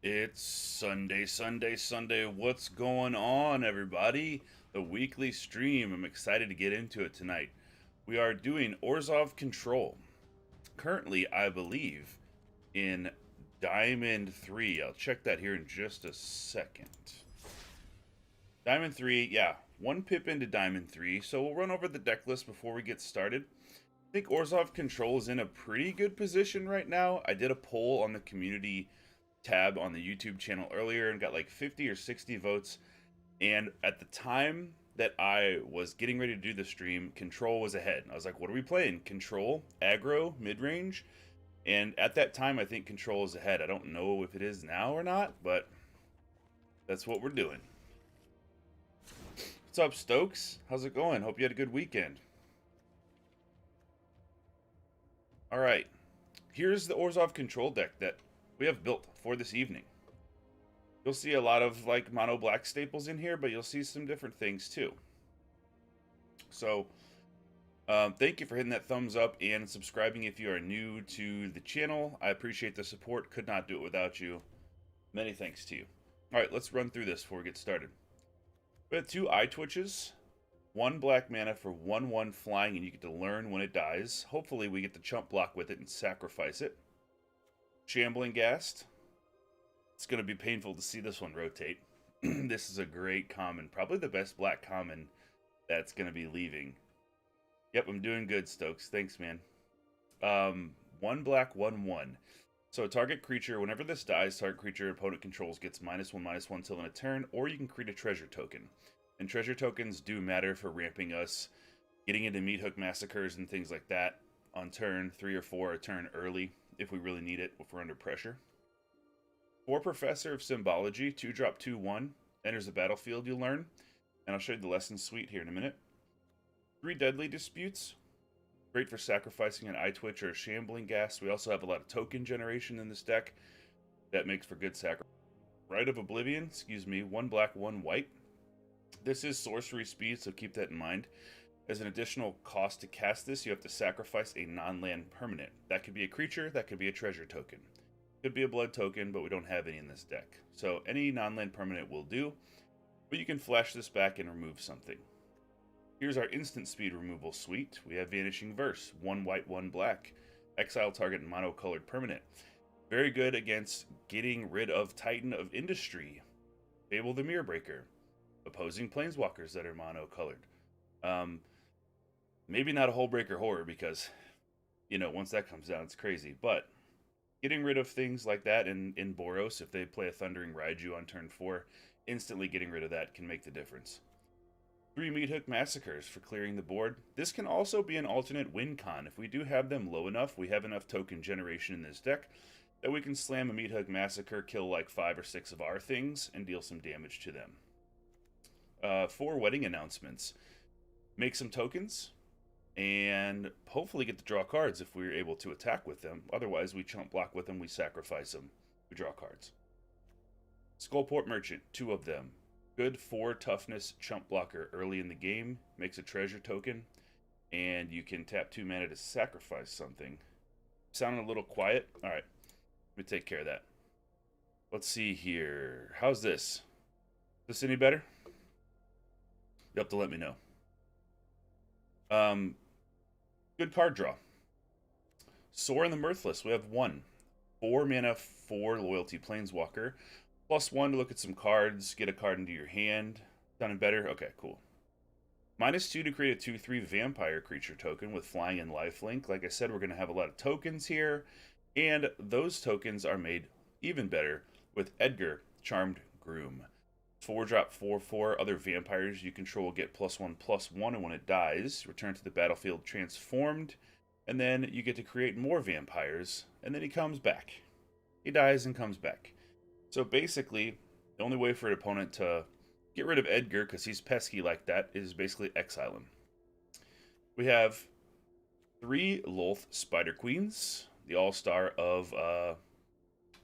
It's Sunday. What's going on, everybody? The weekly stream. I'm excited to get into it tonight. We are doing Orzhov Control. Currently, I believe, in Diamond 3. I'll check that here in just a second. Diamond 3, yeah. One pip into Diamond 3, so we'll run over the deck list before we get started. I think Orzhov Control is in a pretty good position right now. I did a poll on the community tab on the YouTube channel earlier and got like 50 or 60 votes. And at the time that I was getting ready to do the stream, Control was ahead. I was like, what are we playing? Control, aggro, mid range? And at that time, I think Control is ahead. I don't know if it is now or not, but that's what we're doing. What's up, Stokes? How's it going? Hope you had a good weekend. All right, here's the Orzhov Control deck that we have built for this evening. You'll see a lot of like mono black staples in here, but you'll see some different things too. So thank you for hitting that thumbs up and subscribing if you are new to the channel. I appreciate the support. Could not do it without you. Many thanks to you. All right, let's run through this before we get started. We have two Eyetwitches, one black mana for 1/1 flying, and you get to learn when it dies. Hopefully we get to chump block with it and sacrifice it. Shambling Ghast. It's going to be painful to see this one rotate. This is a great common. Probably the best black common that's going to be leaving. Yep, I'm doing good, Stokes. Thanks, man. One black, 1/1. So target creature, whenever this dies, target creature opponent controls gets -1/-1 till in a turn, or you can create a treasure token. And treasure tokens do matter for ramping us, getting into Meathook Massacres and things like that on turn 3 or 4, a turn early, if we really need it, if we're under pressure. For Professor of Symbology, 2-drop 2/1, enters the battlefield, you'll learn. And I'll show you the lesson suite here in a minute. 3 Deadly Disputes. Great for sacrificing an Eyetwitch or a Shambling Ghast. We also have a lot of token generation in this deck. That makes for good sacrifice. Rite of Oblivion, 1 black, 1 white. This is sorcery speed, so keep that in mind. As an additional cost to cast this, you have to sacrifice a non-land permanent. That could be a creature, that could be a treasure token. Could be a blood token, but we don't have any in this deck. So any non-land permanent will do, but you can flash this back and remove something. Here's our instant speed removal suite. We have Vanishing Verse, 1 white, 1 black. Exile target monocolored permanent. Very good against getting rid of Titan of Industry. Fable the Mirrorbreaker. Opposing planeswalkers that are monocolored. Maybe not a Hullbreaker Horror because, once that comes down, it's crazy. But getting rid of things like that in Boros, if they play a Thundering Raiju on turn 4, instantly getting rid of that can make the difference. 3 Meathook Massacres for clearing the board. This can also be an alternate win con. If we do have them low enough, we have enough token generation in this deck that we can slam a Meathook Massacre, kill like 5 or 6 of our things, and deal some damage to them. 4 Wedding Announcements. Make some tokens, and hopefully get to draw cards if we're able to attack with them. Otherwise, we chump block with them, we sacrifice them, we draw cards. Skullport Merchant, 2 of them. Good 4 toughness chump blocker early in the game, makes a treasure token, and you can tap 2 mana to sacrifice something. Sounding a little quiet? Alright, let me take care of that. Let's see here. How's this? Is this any better? You'll have to let me know. Good card draw. Sorin the Mirthless, we have 1. 4 mana, 4 loyalty planeswalker. +1 to look at some cards, get a card into your hand. Sounding better? Okay, cool. -2 to create a 2/3 vampire creature token with flying and lifelink. Like I said, we're going to have a lot of tokens here, and those tokens are made even better with Edgar, Charmed Groom. 4-drop 4/4. Other vampires you control will get +1/+1, and when it dies, return to the battlefield transformed, and then you get to create more vampires, and then he comes back. He dies and comes back. So basically, the only way for an opponent to get rid of Edgar, because he's pesky like that, is basically exile him. We have 3 Lolth Spider Queens, the all-star of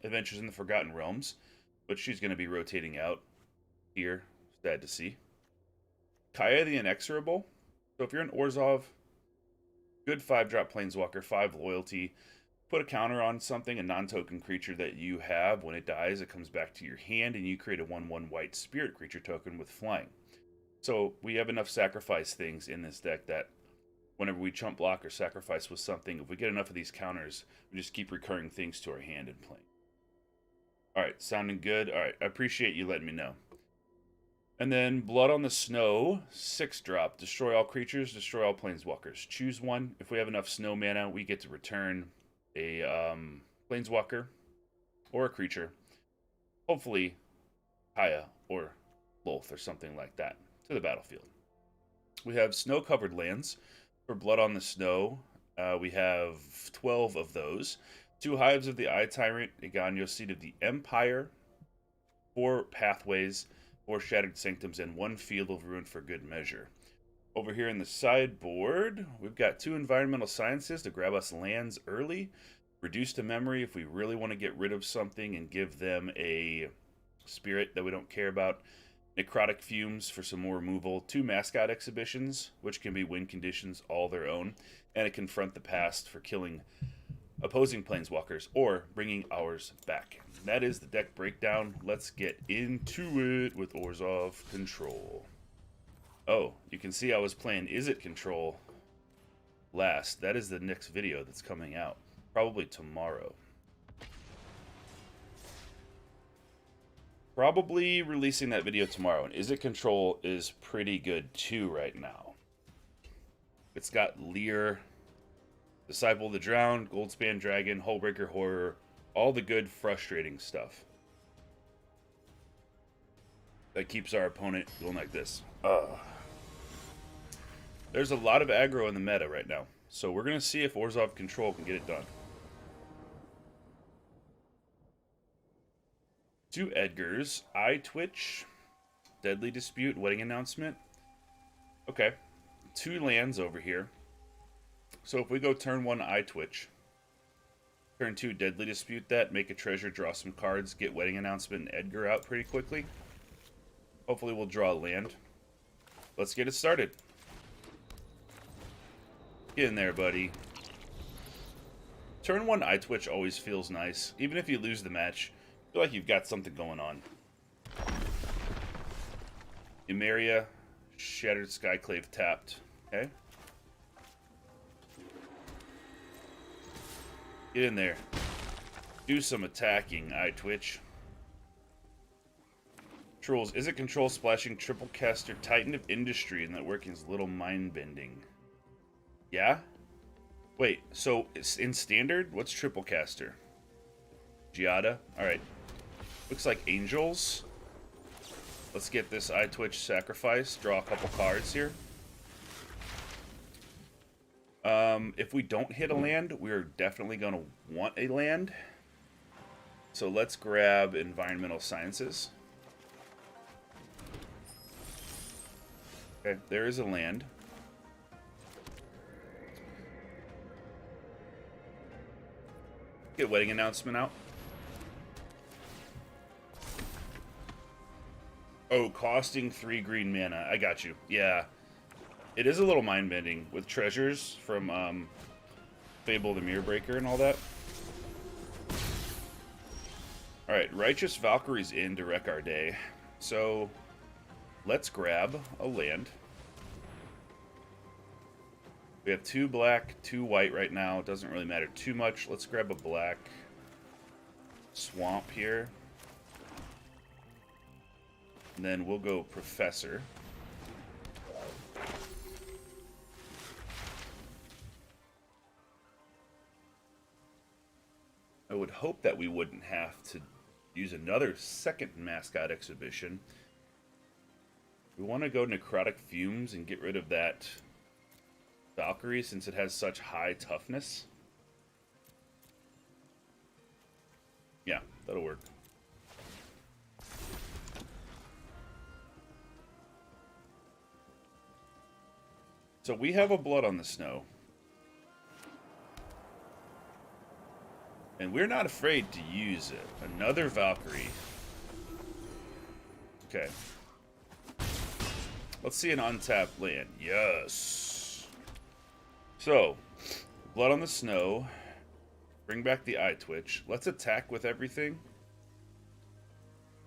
Adventures in the Forgotten Realms, but she's going to be rotating out here. Sad to see. Kaya the Inexorable. So if you're an Orzhov, good 5-drop Planeswalker, 5 loyalty. put a counter on something, a non-token creature that you have. When it dies, it comes back to your hand, and you create a 1/1 white spirit creature token with flying. So we have enough sacrifice things in this deck that whenever we chump block or sacrifice with something, if we get enough of these counters, we just keep recurring things to our hand and playing. Alright, sounding good. Alright, I appreciate you letting me know. And then Blood on the Snow, 6-drop. Destroy all creatures, destroy all planeswalkers. Choose one. If we have enough snow mana, we get to return a planeswalker or a creature. Hopefully Kaya or Lolth or something like that to the battlefield. We have snow-covered lands for Blood on the Snow. We have 12 of those. 2 Hives of the Eye Tyrant, Eiganjo, Seed of the Empire, 4 Pathways, 4 Shattered Sanctums, and 1 Field of Ruin for good measure. Over here in the sideboard, we've got 2 Environmental Sciences to grab us lands early. Reduce to memory if we really want to get rid of something and give them a spirit that we don't care about. Necrotic Fumes for some more removal. 2 Mascot Exhibitions, which can be win conditions all their own. And a Confront the Past for killing opposing planeswalkers or bringing ours back. That is the deck breakdown. Let's get into it with Orzhov Control. Oh, you can see I was playing Is It Control last. That is the next video that's coming out. Probably tomorrow. Probably releasing that video tomorrow. And Is It Control is pretty good too right now. It's got Lear, Disciple of the Drowned, Goldspan Dragon, Hullbreaker Horror, all the good, frustrating stuff that keeps our opponent going like this. There's a lot of aggro in the meta right now, so we're going to see if Orzhov Control can get it done. 2 Edgars, Eyetwitch, Deadly Dispute, Wedding Announcement. Okay, 2 lands over here. So if we go turn 1 Eyetwitch, turn 2 Deadly Dispute that, make a treasure, draw some cards, get Wedding Announcement and Edgar out pretty quickly. Hopefully we'll draw a land. Let's get it started. Get in there, buddy. Turn 1 Eyetwitch always feels nice. Even if you lose the match, I feel like you've got something going on. Emeria, Shattered Skyclave tapped. Okay. Get in there. Do some attacking, Eyetwitch. Trolls. Is it Control splashing triple caster Titan of Industry and that working's little mind bending? Yeah? Wait, so it's in standard? What's triple caster? Giada? Alright. Looks like angels. Let's get this Eyetwitch sacrifice. Draw a couple cards here. If we don't hit a land, we're definitely going to want a land. So let's grab Environmental Sciences. Okay, there is a land. Get Wedding Announcement out. Oh, costing 3 green mana. I got you. Yeah. It is a little mind-bending with treasures from Fable the Mirror Breaker and all that. Alright, Righteous Valkyrie's in to wreck our day. So, let's grab a land. We have 2 black, 2 white right now. It doesn't really matter too much. Let's grab a black swamp here. And then we'll go Professor. I would hope that we wouldn't have to use another second Mascot Exhibition. We want to go Necrotic Fumes and get rid of that Valkyrie since it has such high toughness. Yeah, that'll work. So we have a Blood on the Snow. And we're not afraid to use it. Another Valkyrie. Okay. Let's see an untapped land. Yes. So, Blood on the Snow. Bring back the Eyetwitch. Let's attack with everything.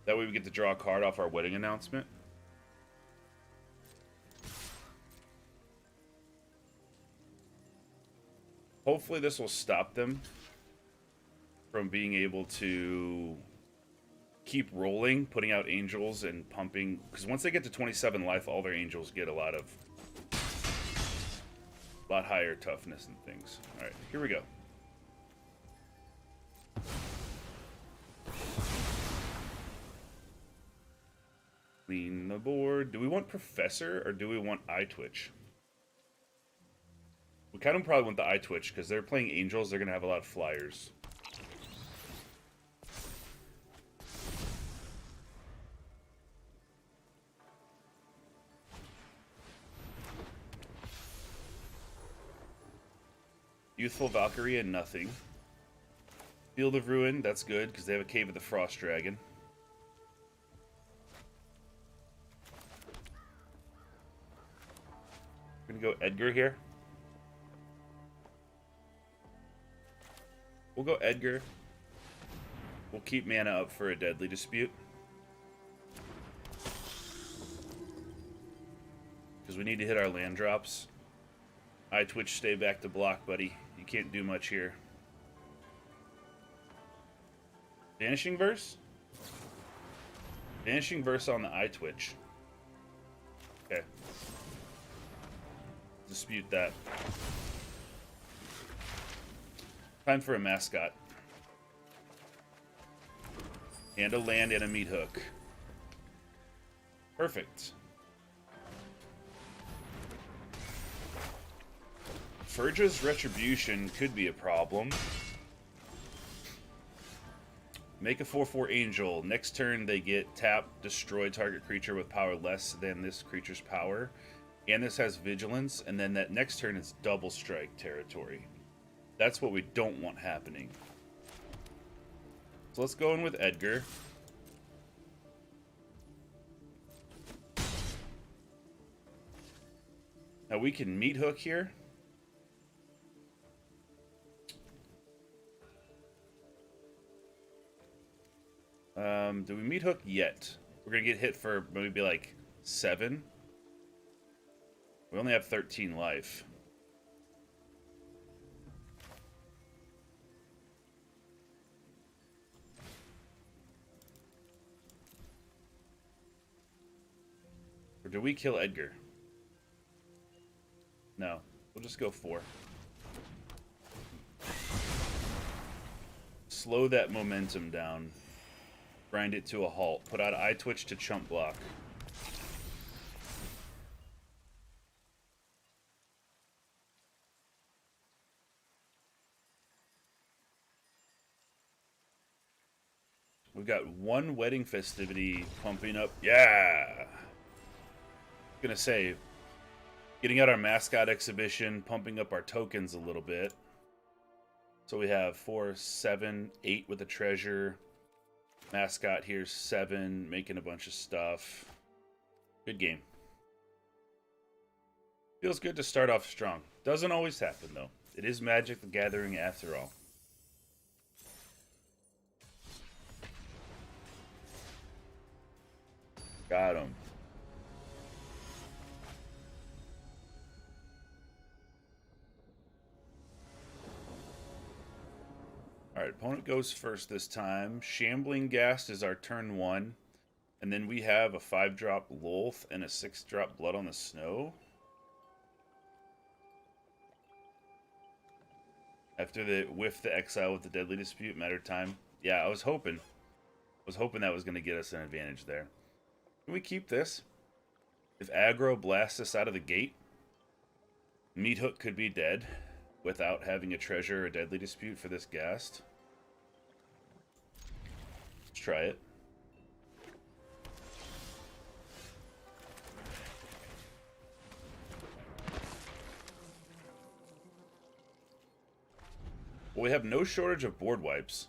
That way we get to draw a card off our wedding announcement. Hopefully this will stop them from being able to keep rolling, putting out angels and pumping. Because once they get to 27 life, all their angels get a lot higher toughness and things. Alright, here we go. Clean the board. Do we want Professor or do we want Eyetwitch? We kind of probably want the Eyetwitch because they're playing angels. They're going to have a lot of flyers. Youthful Valkyrie and nothing. Field of Ruin, that's good because they have a Cave of the Frost Dragon. We're going to go Edgar here. We'll go Edgar. We'll keep mana up for a Deadly Dispute. Because we need to hit our land drops. Eyetwitch, stay back to block, buddy. You can't do much here. Vanishing Verse? Vanishing Verse on the Eyetwitch. Okay. Dispute that. Time for a Mascot. And a land and a Meathook. Perfect. Verge's Retribution could be a problem. Make a 4/4 Angel. Next turn they get tap, destroy target creature with power less than this creature's power. And this has Vigilance, and then that next turn is double strike territory. That's what we don't want happening. So let's go in with Edgar. Now we can Meathook here. Do we Meathook yet? We're gonna get hit for maybe like 7. We only have 13 life. Or do we kill Edgar? No. We'll just go 4. Slow that momentum down. Grind it to a halt. Put out Eyetwitch to chump block. We've got one wedding festivity pumping up. Yeah! Gonna say, getting out our Mascot Exhibition, pumping up our tokens a little bit. So we have 4, 7, 8 with a treasure. Mascot here's 7, making a bunch of stuff. Good game. Feels good to start off strong. Doesn't always happen, though. It is Magic the Gathering after all. Got him. Alright, opponent goes first this time. Shambling Ghast is our turn 1. And then we have a 5-drop Lolth and a 6-drop Blood on the Snow. After the whiff the exile with the Deadly Dispute, matter time. Yeah, I was hoping that was going to get us an advantage there. Can we keep this? If aggro blasts us out of the gate, Meathook could be dead without having a treasure or Deadly Dispute for this Ghast. Let's try it. Well, we have no shortage of board wipes.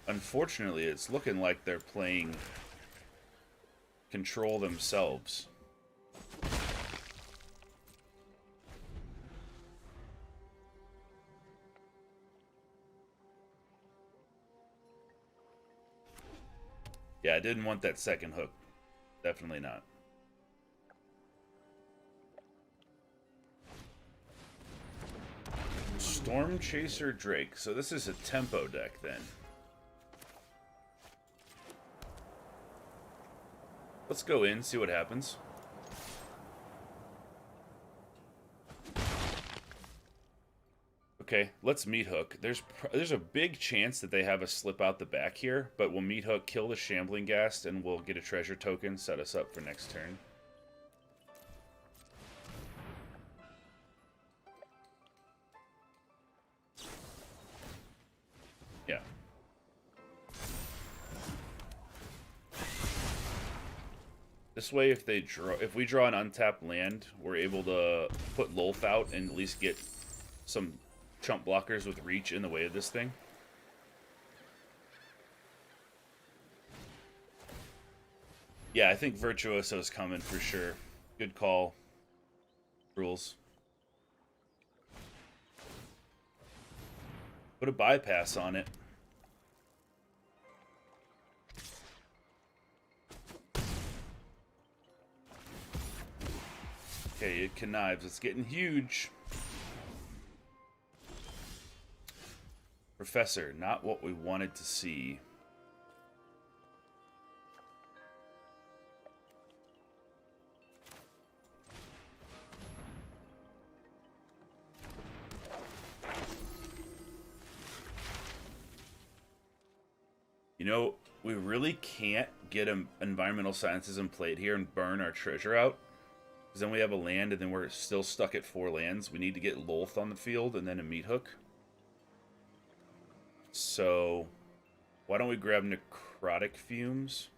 Unfortunately, it's looking like they're playing control themselves. Yeah, I didn't want that second hook. Definitely not. Storm Chaser Drake. So this is a tempo deck then. Let's go in, see what happens. Okay, let's Meathook. There's a big chance that they have us slip out the back here, but we'll Meathook, kill the Shambling Ghast, and we'll get a treasure token, set us up for next turn. Yeah. This way, if we draw an untapped land, we're able to put Lolth out and at least get some chump blockers with reach in the way of this thing. Yeah, I think Virtuoso's coming for sure. Good call. Rules. Put a bypass on it. Okay, it connives. It's getting huge. Professor, not what we wanted to see. You know, we really can't get environmental sciences in play here and burn our treasure out. Because then we have a land and then we're still stuck at 4 lands. We need to get Lolth on the field and then a Meathook. So, why don't we grab Necrotic Fumes?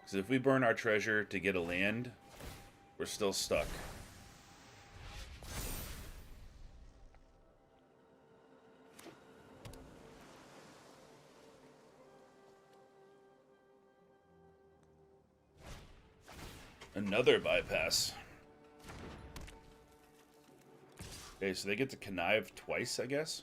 Because if we burn our treasure to get a land, we're still stuck. Another bypass. Okay, so they get to connive twice, I guess.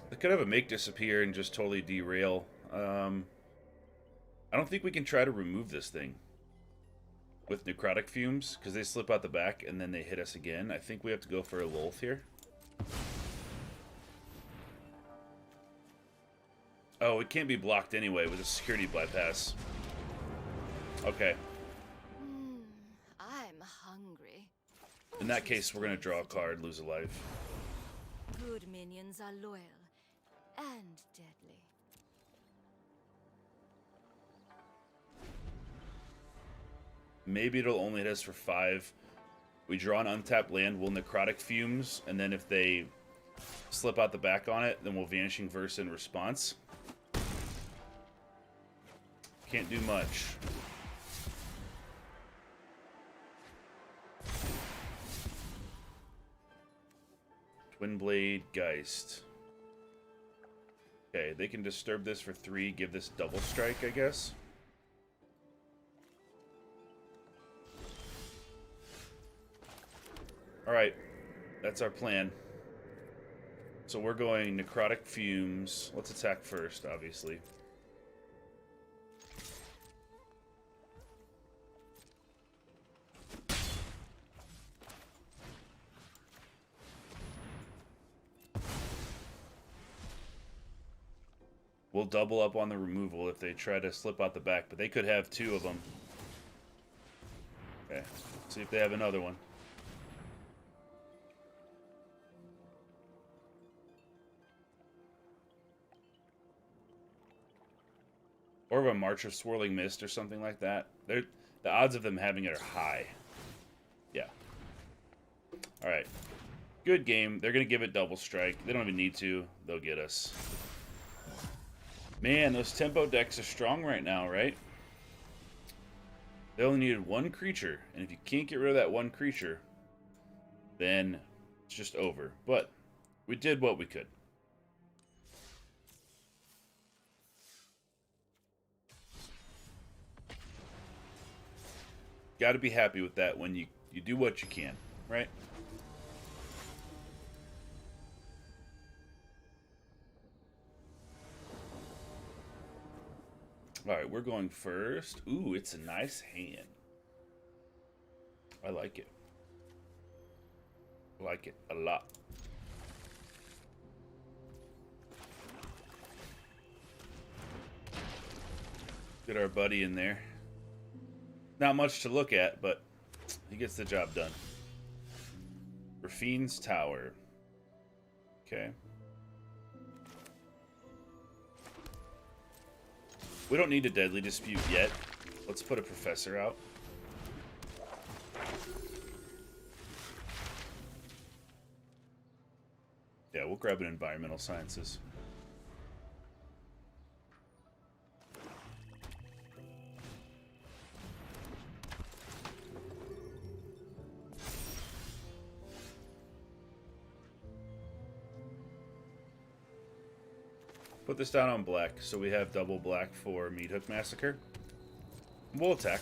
They could have a make disappear and just totally derail. I don't think we can try to remove this thing with Necrotic Fumes, because they slip out the back and then they hit us again. I think we have to go for a Lolth here. Oh, it can't be blocked anyway with a security bypass. Okay. I'm hungry. In that case, we're going to draw a card, lose a life. Good minions are loyal and deadly. Maybe it'll only hit us for 5. We draw an untapped land, we'll Necrotic Fumes, and then if they slip out the back on it, then we'll Vanishing Verse in response. Can't do much. Twinblade Geist. Okay, they can disturb this for 3, give this double strike, I guess. Alright, that's our plan. So we're going Necrotic Fumes. Let's attack first, obviously. We'll double up on the removal if they try to slip out the back, but they could have 2 of them. Okay, see if they have another one. Or a March of Swirling Mist or something like that. The odds of them having it are high. Yeah. Alright. Good game. They're going to give it double strike. They don't even need to. They'll get us. Man, those tempo decks are strong right now, right? They only needed one creature. And if you can't get rid of that one creature, then it's just over. But we did what we could. Got to be happy with that when you do what you can, right? All right, we're going first. Ooh, it's a nice hand. I like it. I like it a lot. Get our buddy in there. Not much to look at, but he gets the job done. Rafine's Tower. Okay. We don't need a Deadly Dispute yet. Let's put a Professor out. Yeah, we'll grab an Environmental Sciences. Put this down on black, so we have double black for Meathook Massacre. We'll attack.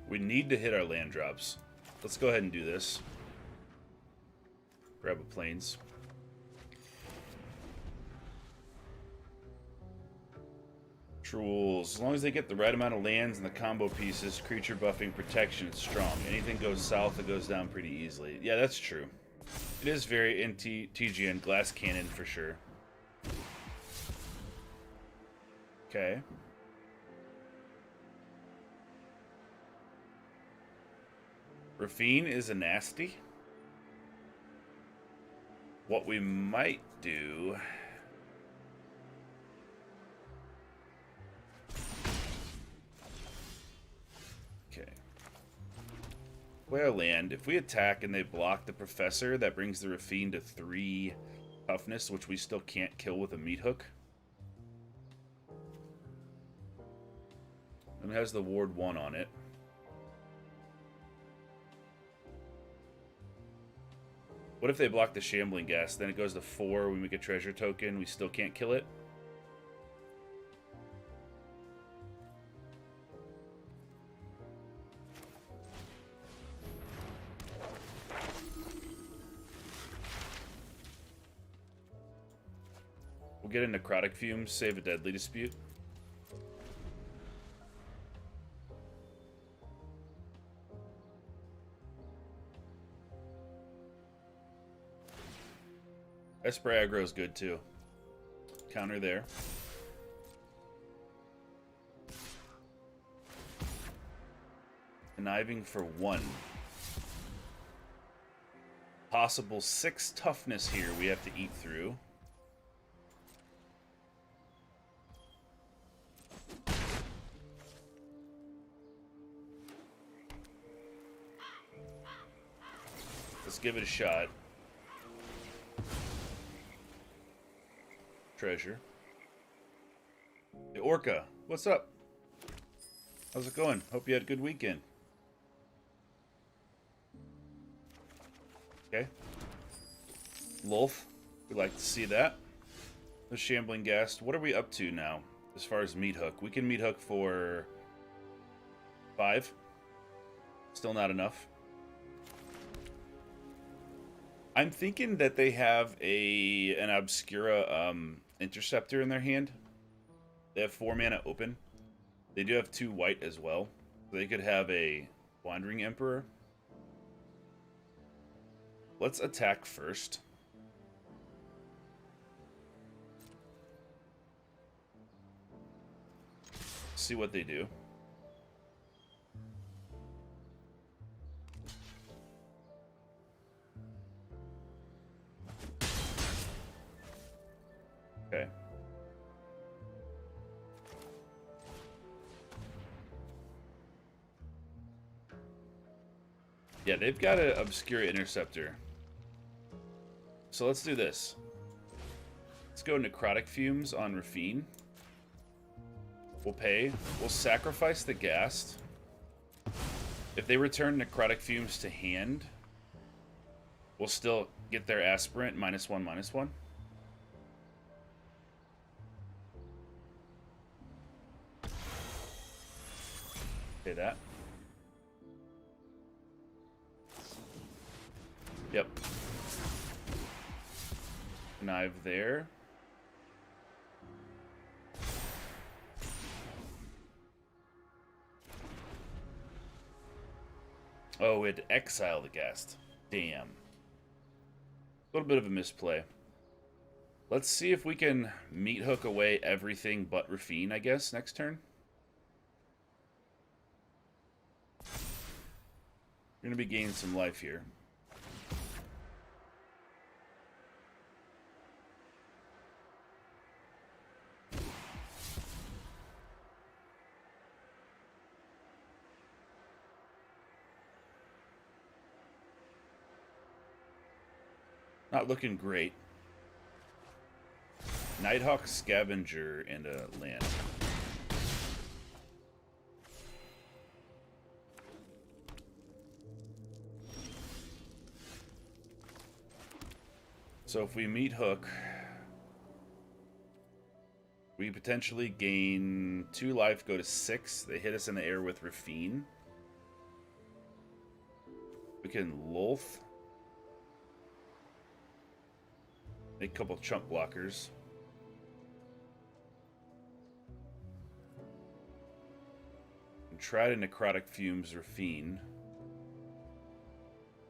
We need to hit our land drops. Let's go ahead and do this. Grab a plains. Rules. As long as they get the right amount of lands and the combo pieces, creature buffing, protection, it's strong. Anything goes south, it goes down pretty easily. Yeah, that's true. It is very TGN glass cannon for sure. Okay. Rafine is a nasty. What we might do... Play our land. If we attack and they block the Professor, that brings the Rafine to 3 toughness, which we still can't kill with a Meathook. And it has the Ward 1 on it. What if they block the Shambling Ghast? Then it goes to 4, we make a treasure token, we still can't kill it? We'll get a Necrotic Fumes, save a Deadly Dispute. Esper aggro is good too. Counter there. Conniving for 1. Possible 6 toughness here we have to eat through. Let's give it a shot. Treasure. Hey, Orca, what's up? How's it going? Hope you had a good weekend. Okay. Lolth, we'd like to see that. The Shambling Ghast. What are we up to now as far as Meathook? We can Meathook for 5. Still not enough. I'm thinking that they have an Obscura Interceptor in their hand. They have 4 mana open. They do have 2 white as well. They could have a Wandering Emperor. Let's attack first. See what they do. Yeah, they've got an Obscure Interceptor. So let's do this. Let's go Necrotic Fumes on Rafine. We'll pay. We'll sacrifice the Ghast. If they return Necrotic Fumes to hand, we'll still get their Aspirant -1/-1. Pay that. Yep. Connive there. Oh, it exile the Ghast. Damn. A little bit of a misplay. Let's see if we can Meathook away everything but Rafine, I guess, next turn. We're going to be gaining some life here. Not looking great. Nighthawk, Scavenger, and a land. So if we Meathook, we potentially gain 2 life, go to 6. They hit us in the air with Rafine. We can Lolth. Make a couple chunk blockers. And try to Necrotic Fumes Rafine.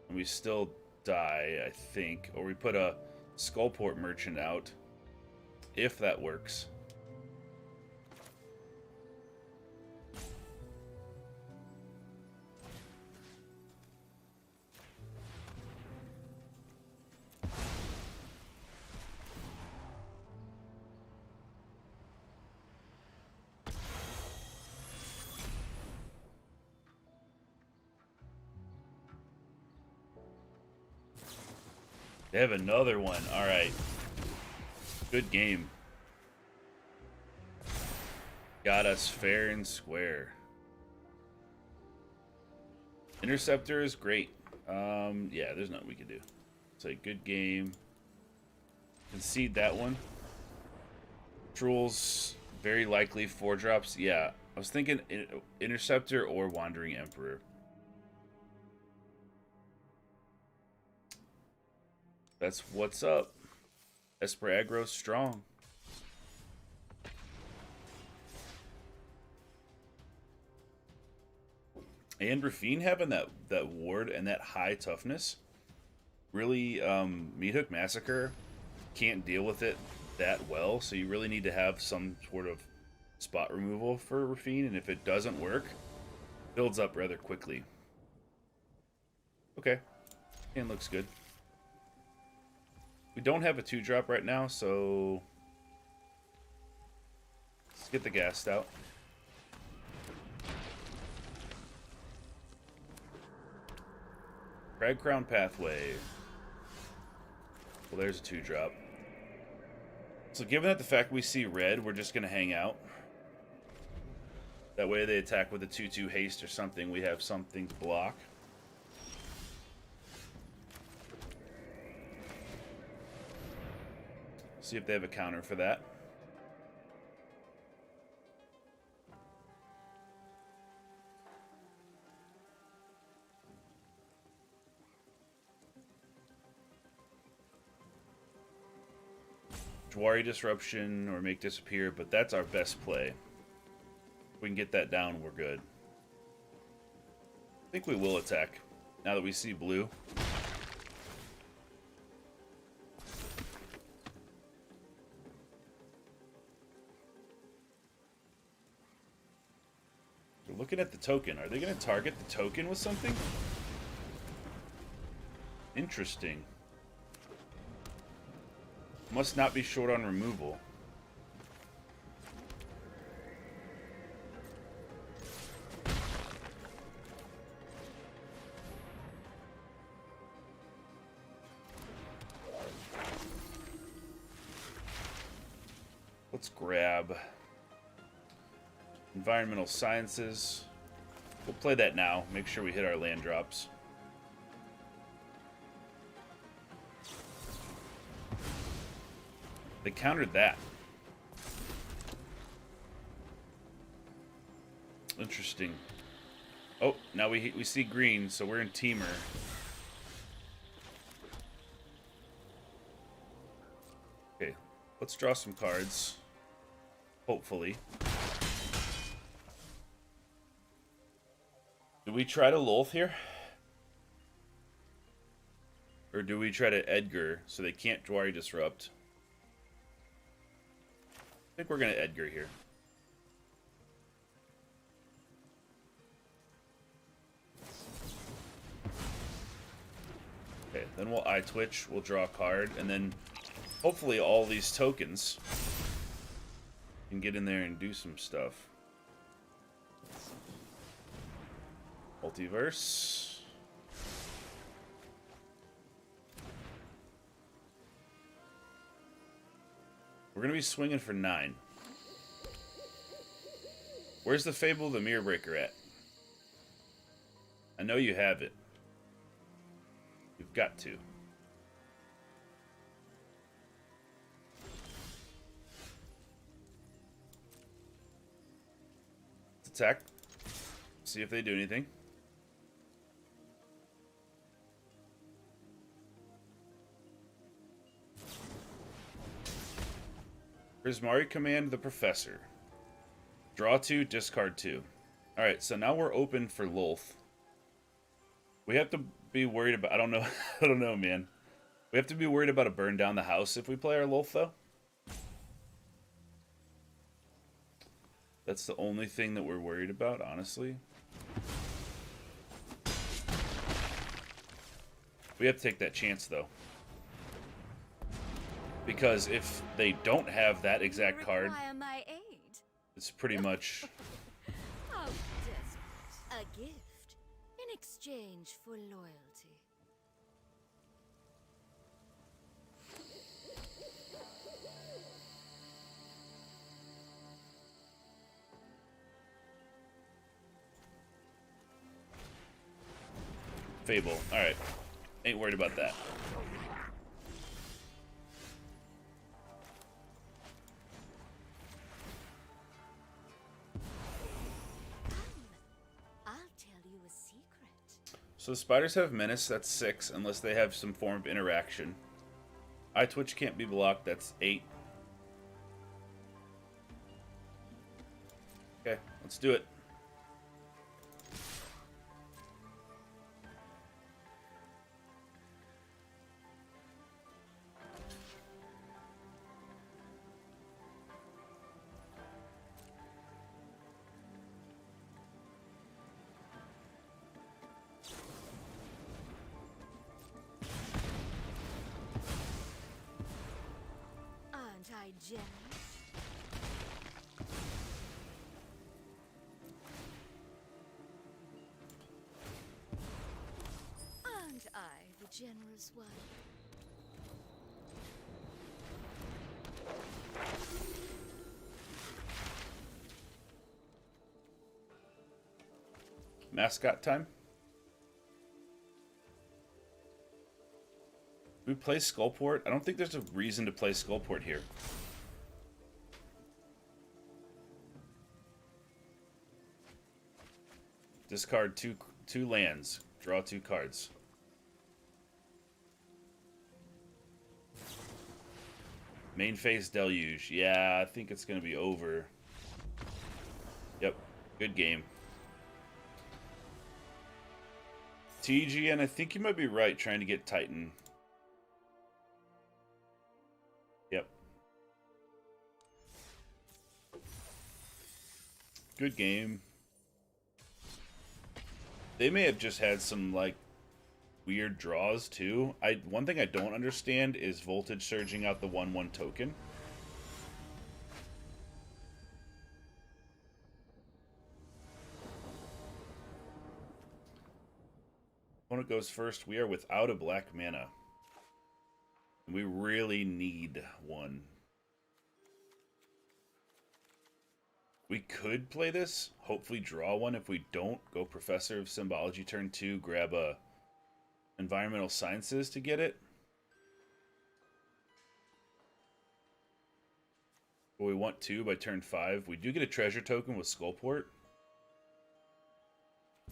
And we still die, I think. Or we put a Skullport Merchant out. If that works. They have another one. All right. Good game. Got us fair and square. Interceptor is great. Yeah, there's nothing we can do. It's a good game. Concede that one. Trolls, very likely 4 drops. Yeah, I was thinking Interceptor or Wandering Emperor. That's what's up. Esper aggro strong. And Rafine having that ward and that high toughness. Really, Meathook Massacre can't deal with it that well, so you really need to have some sort of spot removal for Rafine, and if it doesn't work, builds up rather quickly. Okay. And looks good. We don't have a 2-drop right now, so let's get the Ghast out. Brightclimb Pathway. Well, there's a 2-drop. So given that the fact we see red, we're just going to hang out. That way they attack with a 2/2 haste or something. We have something to block. See if they have a counter for that. Jwari Disruption or make disappear, but that's our best play. If we can get that down, we're good. I think we will attack now that we see blue. We're looking at the token. Are they going to target the token with something? Interesting. Must not be short on removal. Let's grab Environmental Sciences. We'll play that now. Make sure we hit our land drops. They countered that. Interesting. Oh, now we see green, so we're in Teamer. Okay, let's draw some cards. Hopefully. Do we try to Lolth here? Or do we try to Edgar so they can't Dwari Disrupt? I think we're going to Edgar here. Okay, then we'll Eyetwitch, we'll draw a card, and then hopefully all these tokens can get in there and do some stuff. Multiverse. We're going to be swinging for 9. Where's the Fable of the Mirror Breaker at? I know you have it. You've got to. Let's attack. See if they do anything. Prismari command the Professor. Draw 2, discard 2. Alright, so now we're open for Lolth. We have to be worried about... I don't know. I don't know, man. We have to be worried about a burn down the house if we play our Lolth, though. That's the only thing that we're worried about, honestly. We have to take that chance, though. Because if they don't have that exact card, my aid. it's pretty much... How desperate. A gift in exchange for loyalty. Fable. Alright. Ain't worried about that. I'll tell you a secret. So the spiders have menace, that's 6, unless they have some form of interaction. Eyetwitch can't be blocked, that's 8. Okay, let's do it. Aren't I generous? Aren't I the generous one? Mascot time. We play Skullport? I don't think there's a reason to play Skullport here. Discard two lands. Draw 2 cards. Main phase Deluge. Yeah, I think it's going to be over. Yep. Good game. TGN, I think you might be right trying to get Titan. Yep. Good game. They may have just had some, like, weird draws, too. One thing I don't understand is Voltage surging out the 1/1 token. Opponent goes first. We are without a black mana. We really need one. We could play this, hopefully draw one. If we don't, go Professor of Symbology turn 2, grab a Environmental Sciences to get it. But we want 2 by turn 5. We do get a treasure token with Skullport.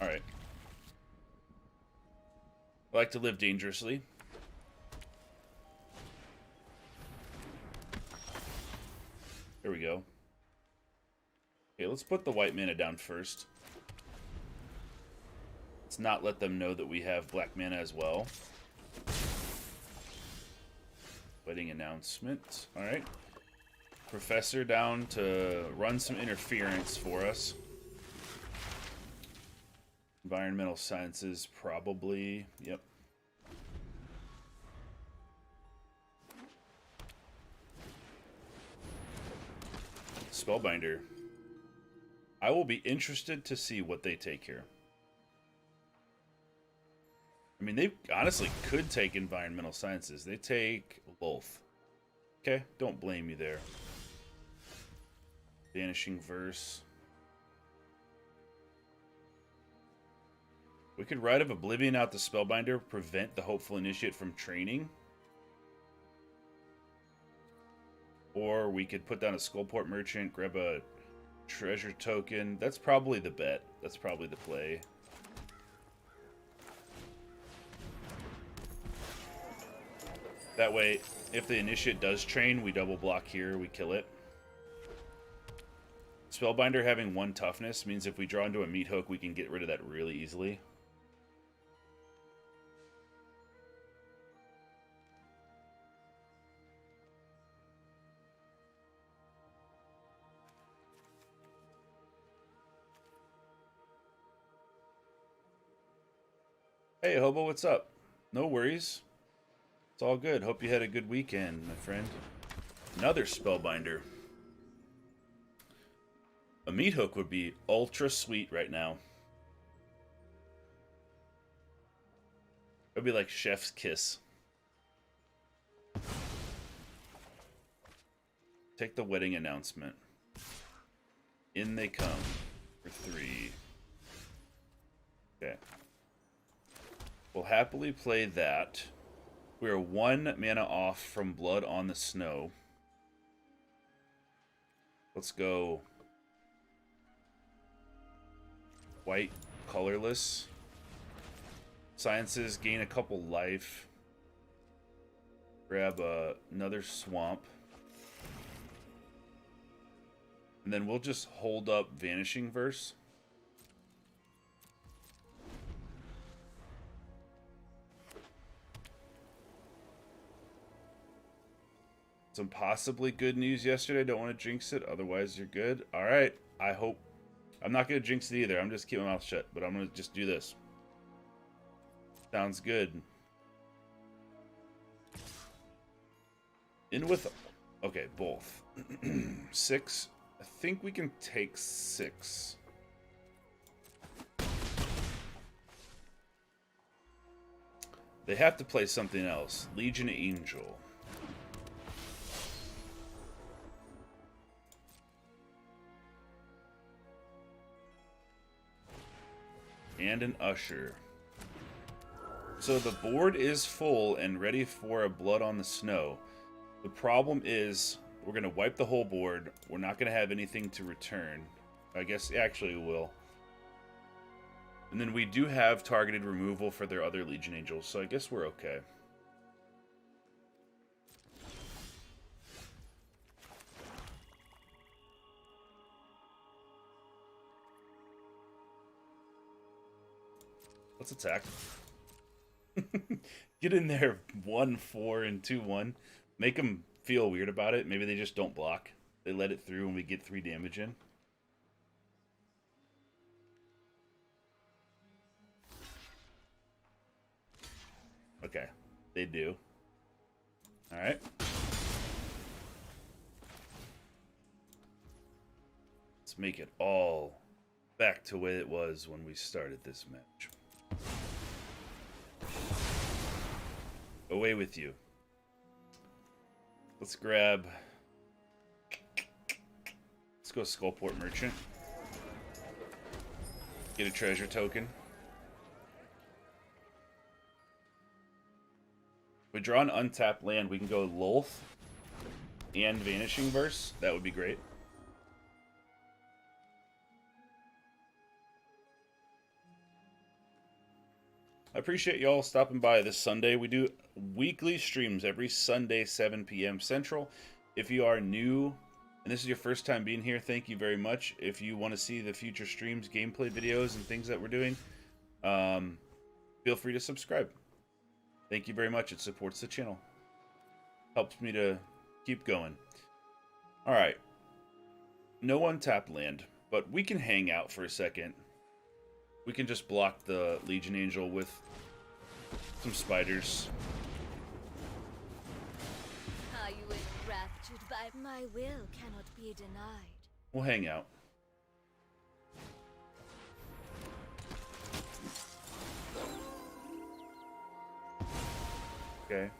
Alright. I like to live dangerously. There we go. Okay, let's put the white mana down first. Let's not let them know that we have black mana as well. Wedding announcement. Alright. Professor down to run some interference for us. Environmental Sciences, probably. Yep. Spellbinder. I will be interested to see what they take here. I mean, they honestly could take Environmental Sciences. They take Lolth. Okay, don't blame me there. Vanishing Verse. We could Rite of Oblivion out the Spellbinder, prevent the Hopeful Initiate from training. Or we could put down a Skullport Merchant, grab a treasure token. That's probably the bet. That's probably the play. That way, if the Initiate does train, we double block here, we kill it. Spellbinder having 1 toughness means if we draw into a Meathook, we can get rid of that really easily. Hey, Hobo, what's up? No worries. It's all good. Hope you had a good weekend, my friend. Another Spellbinder. A Meathook would be ultra sweet right now. It would be like Chef's Kiss. Take the wedding announcement. In they come for 3. Okay. We'll happily play that. We are 1 mana off from Blood on the Snow. Let's go white, colorless. Sciences, gain a couple life. Grab another swamp. And then we'll just hold up Vanishing Verse. Some possibly good news yesterday. Don't want to jinx it. Otherwise, you're good. All right. I hope. I'm not going to jinx it either. I'm just keeping my mouth shut. But I'm going to just do this. Sounds good. In with... Okay, both. 6. I think we can take 6. They have to play something else. Legion Angel. And an Usher. So the board is full and ready for a Blood on the Snow. The problem is we're going to wipe the whole board. We're not going to have anything to return. I guess actually we will. And then we do have targeted removal for their other Legion Angels, so I guess we're okay. Let's attack. Get in there 1-4 and 2-1. Make them feel weird about it. Maybe they just don't block. They let it through and we get 3 damage in. Okay. They do. Alright. Let's make it all back to where it was when we started this match. Away with you. go Skullport Merchant. Get a treasure token. If we draw an untapped land, we can go Lolth and Vanishing Verse. That would be great. I appreciate y'all stopping by this Sunday. We do weekly streams every Sunday, 7 p.m. Central. If you are new and this is your first time being here, thank you very much. If you want to see the future streams, gameplay videos, and things that we're doing, feel free to subscribe. Thank you very much. It supports the channel. Helps me to keep going. Alright. No untapped land, but we can hang out for a second. We can just block the Legion Angel with some spiders. Are you enraptured by my will cannot be denied? We'll hang out. Okay.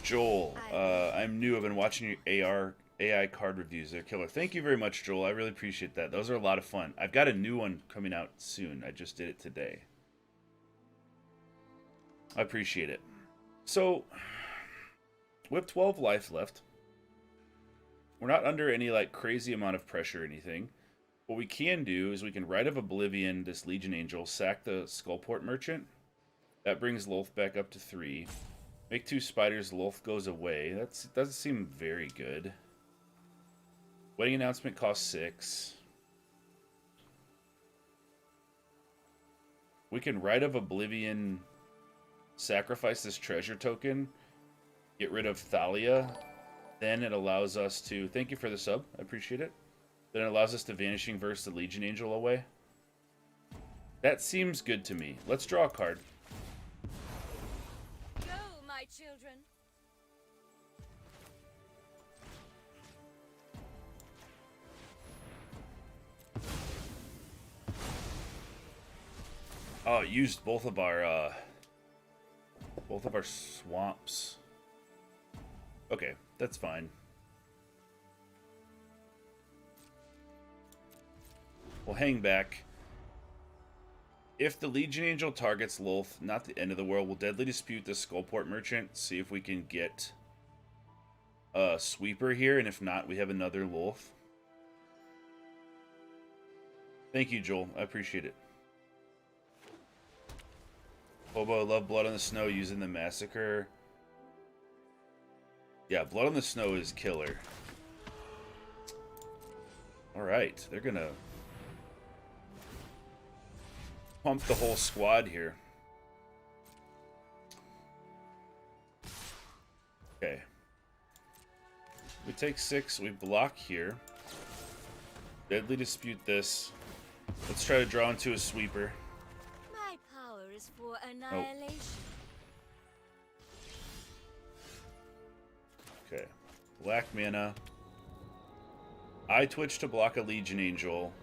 Joel, I'm new. I've been watching your AI card reviews. They're killer. Thank you very much, Joel. I really appreciate that. Those are a lot of fun. I've got a new one coming out soon. I just did it today. I appreciate it. So, we have 12 life left. We're not under any like crazy amount of pressure or anything. What we can do is we can Rite of Oblivion this Legion Angel, sack the Skullport Merchant. That brings Lolth back up to 3. Make 2 spiders, Lolth goes away. That doesn't seem very good. Wedding announcement costs 6. We can Rite of Oblivion, sacrifice this treasure token, get rid of Thalia. Then it allows us to... Thank you for the sub. I appreciate it. Then it allows us to Vanishing Verse the Legion Angel away. That seems good to me. Let's draw a card. My children. Oh, it used both of our swamps. Okay, that's fine. We'll hang back. If the Legion Angel targets Lolth, not the end of the world, we'll deadly dispute the Skullport Merchant, see if we can get a sweeper here, and if not, we have another Lolth. Thank you, Joel. I appreciate it. Hobo, I love Blood on the Snow using the Massacre. Yeah, Blood on the Snow is killer. Alright, they're gonna pump the whole squad here. Okay. We take 6, we block here. Deadly dispute this. Let's try to draw into a sweeper. My power is for annihilation. Okay. Black mana. Eyetwitch to block a Legion Angel.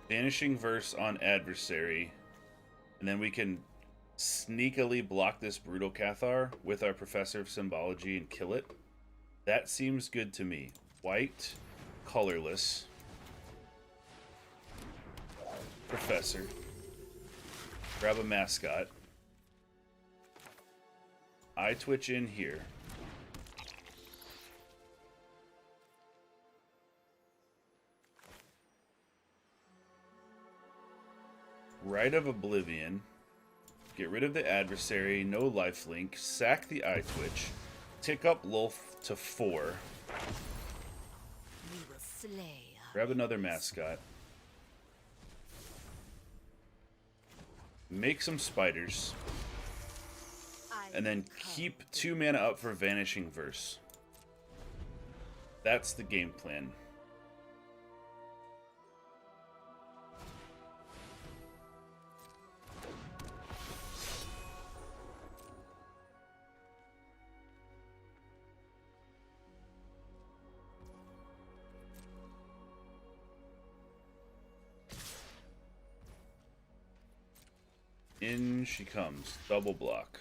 Vanishing Verse on adversary. And then we can sneakily block this Brutal Cathar with our Professor of Symbology and kill it. That seems good to me. White, colorless. Professor. Grab a Mascot. Eyetwitch in here. Rite of Oblivion. Get rid of the adversary, no lifelink. Sack the Eyetwitch. Tick up Lolth to 4. We will slay. Grab another Mascot. Make some spiders. And then keep 2 mana up for Vanishing Verse. That's the game plan. In she comes. Double block.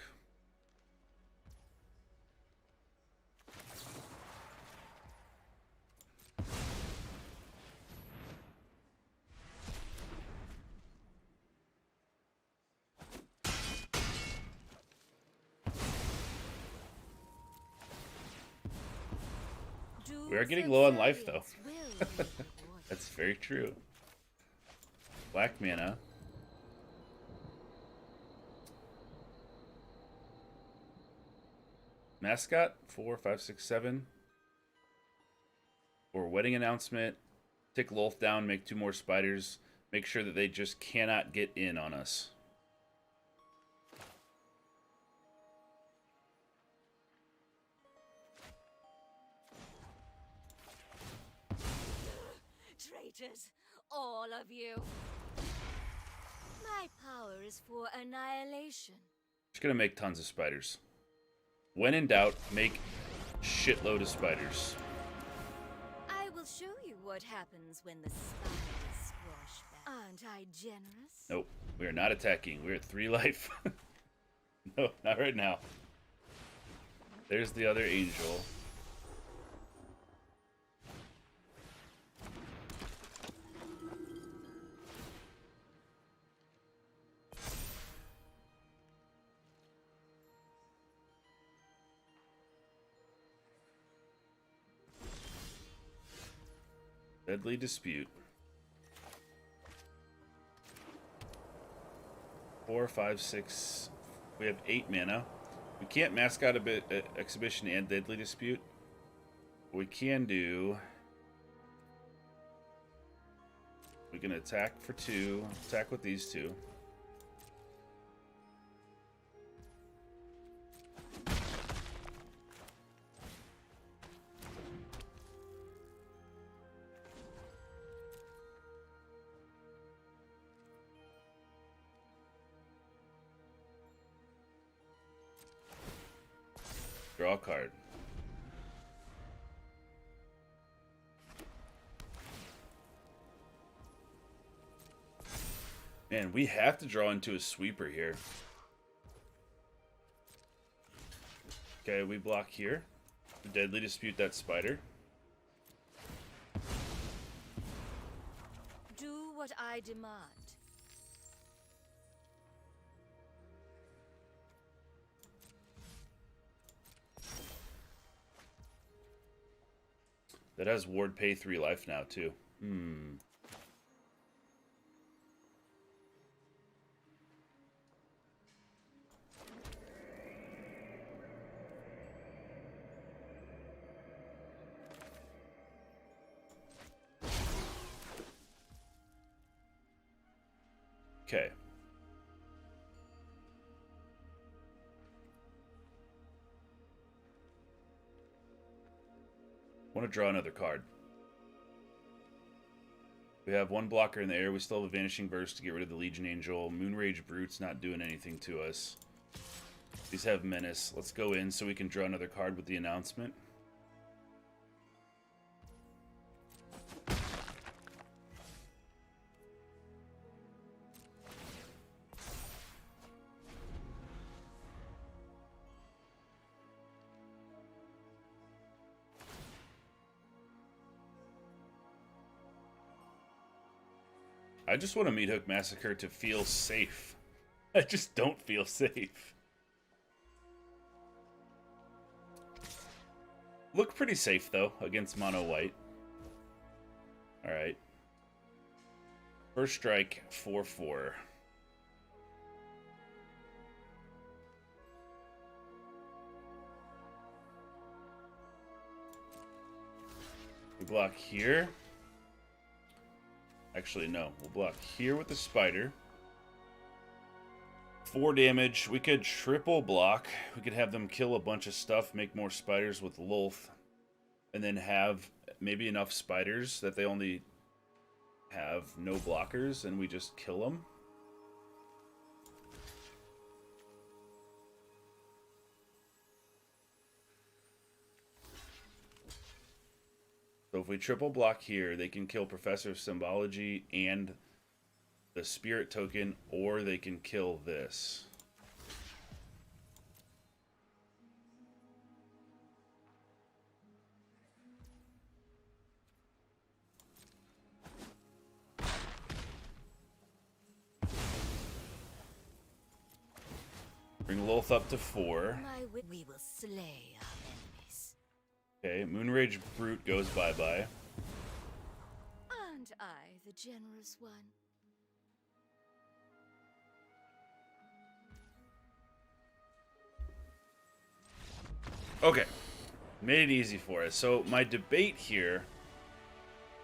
We are getting low on life, though. That's very true. Black mana. Mascot, 4, 5, 6, 7. Or wedding announcement. Take Lolth down, make 2 more spiders. Make sure that they just cannot get in on us. Traitors, all of you. My power is for annihilation. Just gonna make tons of spiders. When in doubt, make shitload of spiders. I will show you what happens when the spiders squash back. Aren't I generous? Nope, we are not attacking. We're at 3 life. No, not right now. There's the other angel. Deadly Dispute. 4, 5, 6. We have 8 mana. We can't Mascot Exhibition and Deadly Dispute. What we can do. We can attack for 2. Attack with these 2. Draw a card. Man, we have to draw into a sweeper here. Okay, we block here. Deadly Dispute that spider. Do what I demand. That has ward pay 3 life now, too. Okay. Want to draw another card. We have 1 blocker in the air. We still have a Vanishing Verse to get rid of the Legion Angel. Moonrage Brute's not doing anything to us. These have Menace. Let's go in so we can draw another card with the announcement. I just want a Meathook Massacre to feel safe. I just don't feel safe. Look pretty safe, though, against mono white. Alright. First strike, 4/4. We block here. Actually, no. We'll block here with the spider. 4 damage. We could triple block. We could have them kill a bunch of stuff, make more spiders with Lolth, and then have maybe enough spiders that they only have no blockers, and we just kill them. So if we triple block here, they can kill Professor of Symbology and the spirit token, or they can kill this. Bring Lolth up to 4. We will slay our enemies. Okay, Moonrage Brute goes bye-bye. And I, the generous one. Okay, made it easy for us. So my debate here,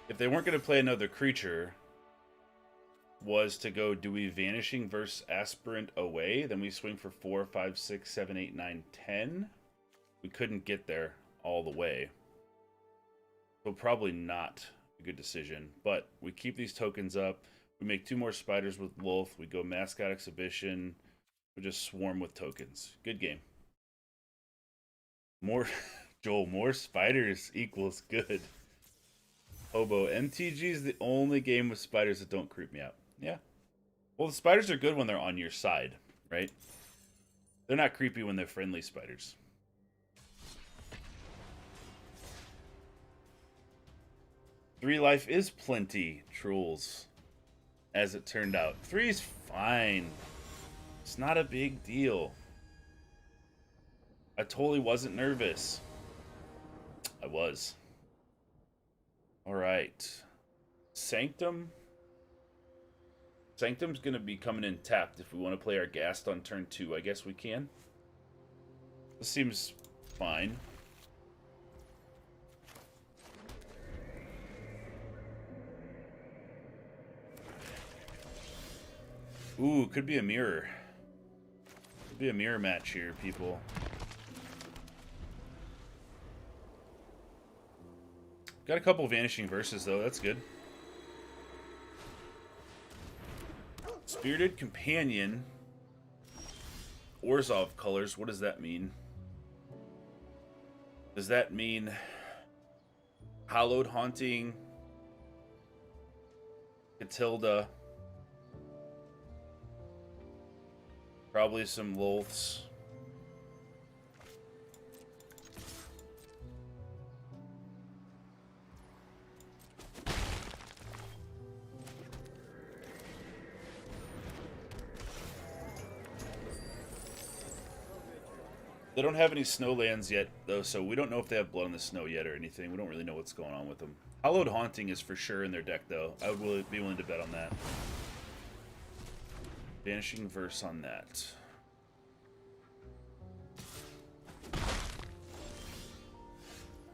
if they weren't going to play another creature, was to go, do we Vanishing Verse Aspirant away? Then we swing for 4, 5, 6, 7, 8, 9, 10. We couldn't get there all the way. So probably not a good decision. But we keep these tokens up. We make 2 more spiders with Lolth. We go Mascot Exhibition. We just swarm with tokens. Good game. More, Joel, more spiders equals good. Hobo, MTG is the only game with spiders that don't creep me out. Yeah. Well, the spiders are good when they're on your side, right? They're not creepy when they're friendly spiders. Three life is plenty, trolls. As it turned out. 3 is fine. It's not a big deal. I totally wasn't nervous. I was. Alright. Sanctum. Sanctum's going to be coming in tapped if we want to play our Ghast on turn 2. I guess we can. This seems fine. Ooh, could be a mirror. Could be a mirror match here, people. Got a couple Vanishing Verses, though. That's good. Spirited Companion. Orzhov colors. What does that mean? Does that mean Hallowed Haunting, Catilda, probably some Lolths. They don't have any snowlands yet, though, so we don't know if they have Blood on the Snow yet or anything. We don't really know what's going on with them. Hallowed Haunting is for sure in their deck, though. I would be willing to bet on that. Vanishing Verse on that.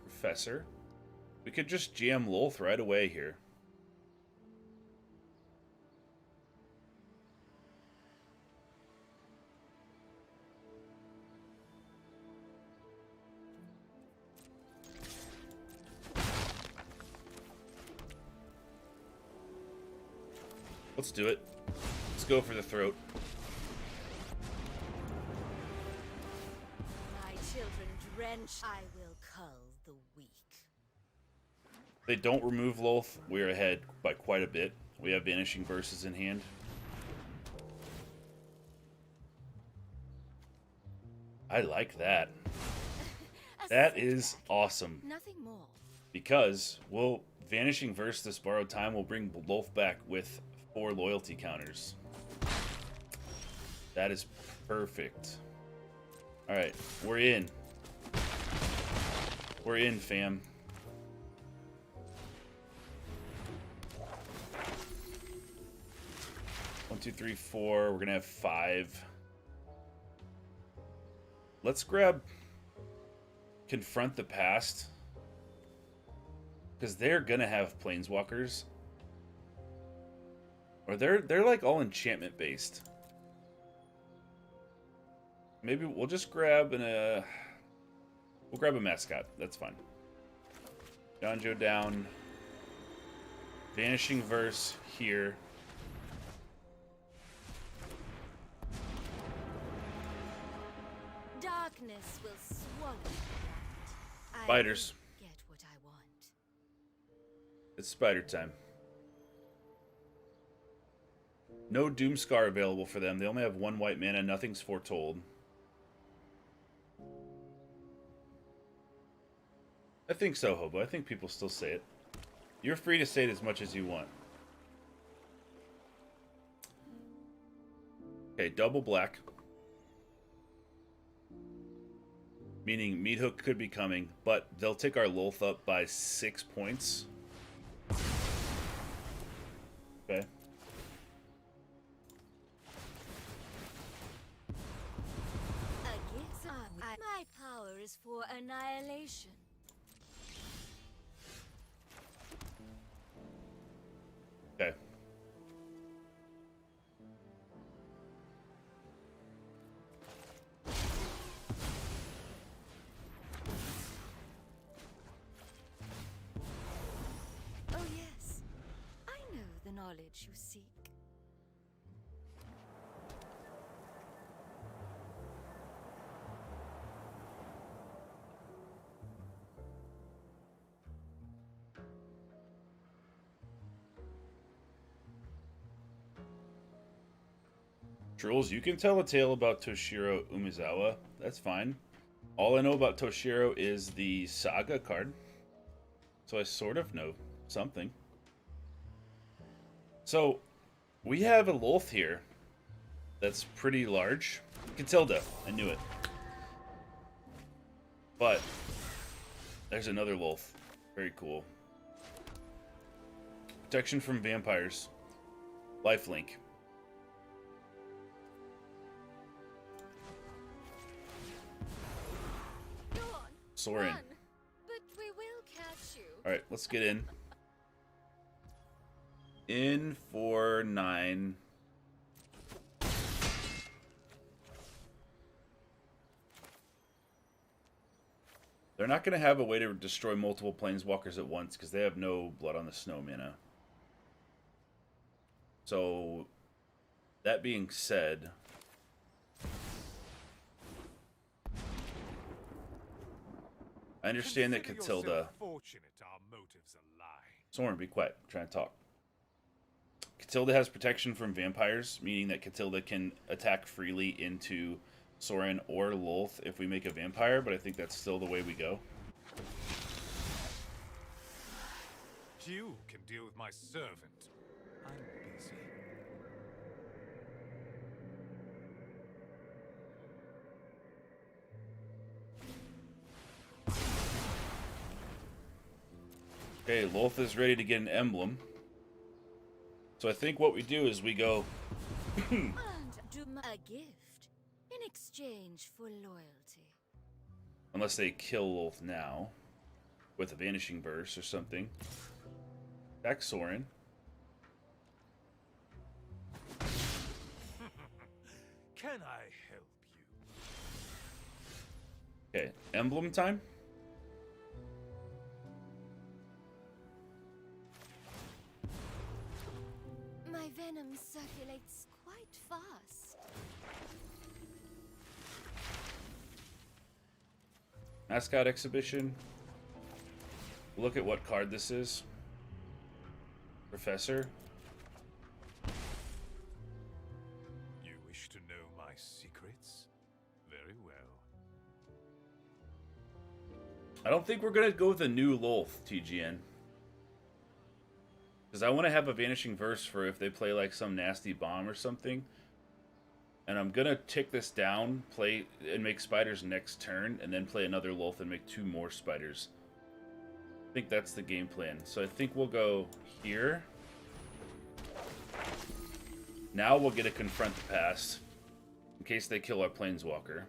Professor. We could just jam Lolth right away here. Let's do it. Let's go for the throat. My children drench. I will cull the weak. They don't remove Lolth. We're ahead by quite a bit. We have Vanishing Verses in hand. I like that. That is awesome. Nothing more. Because we'll Vanishing Verse this borrowed time. We'll bring Lolth back with 4 loyalty counters. That is perfect. Alright, we're in. We're in, fam. One, two, three, 4. We're gonna have 5. Let's grab Confront the Past. Because they're gonna have Planeswalkers. Or they're like all enchantment based. Maybe we'll just grab we'll grab a Mascot. That's fine. Eiganjo down. Vanishing Verse here. Darkness will swallow the light. Spiders. I get what I want. It's spider time. No Doomscar available for them. They only have 1 white mana. Nothing's foretold. I think so, Hobo. I think people still say it. You're free to say it as much as you want. Okay, double black. Meaning Meathook could be coming, but they'll take our Lolth up by 6 points. Okay. My power is for annihilation. Okay. Oh yes, I know the knowledge you seek. Trolls, you can tell a tale about Toshiro Umezawa. That's fine. All I know about Toshiro is the Saga card. So I sort of know something. So, we have a Lolth here that's pretty large. Catilda, I knew it. But, there's another Lolth. Very cool. Protection from vampires. Lifelink. Sorin. Run, but we will catch you. Alright, let's get in. In for 9. They're not going to have a way to destroy multiple planeswalkers at once because they have no Blood on the Snow mana. So, that being said, I understand that Catilda... Sorin, be quiet. I'm trying to talk. Catilda has protection from vampires, meaning that Catilda can attack freely into Sorin or Lolth if we make a vampire, but I think that's still the way we go. You can deal with my servant. I'm busy. Okay, Lolth is ready to get an emblem. So I think what we do is we go... And do a gift in exchange for loyalty. Unless they kill Lolth now. With a Vanishing Verse or something. Back Sorin. Can I help you? Okay, emblem time? My venom circulates quite fast. Mascot Exhibition. Look at what card this is. Professor. You wish to know my secrets? Very well. I don't think we're going to go with a new Lolth, TGN. Because I want to have a Vanishing Verse for if they play like some nasty bomb or something. And I'm going to tick this down, play and make spiders next turn, and then play another Lolth and make 2 more spiders. I think that's the game plan. So I think we'll go here. Now we'll get a Confront the Past. In case they kill our Planeswalker.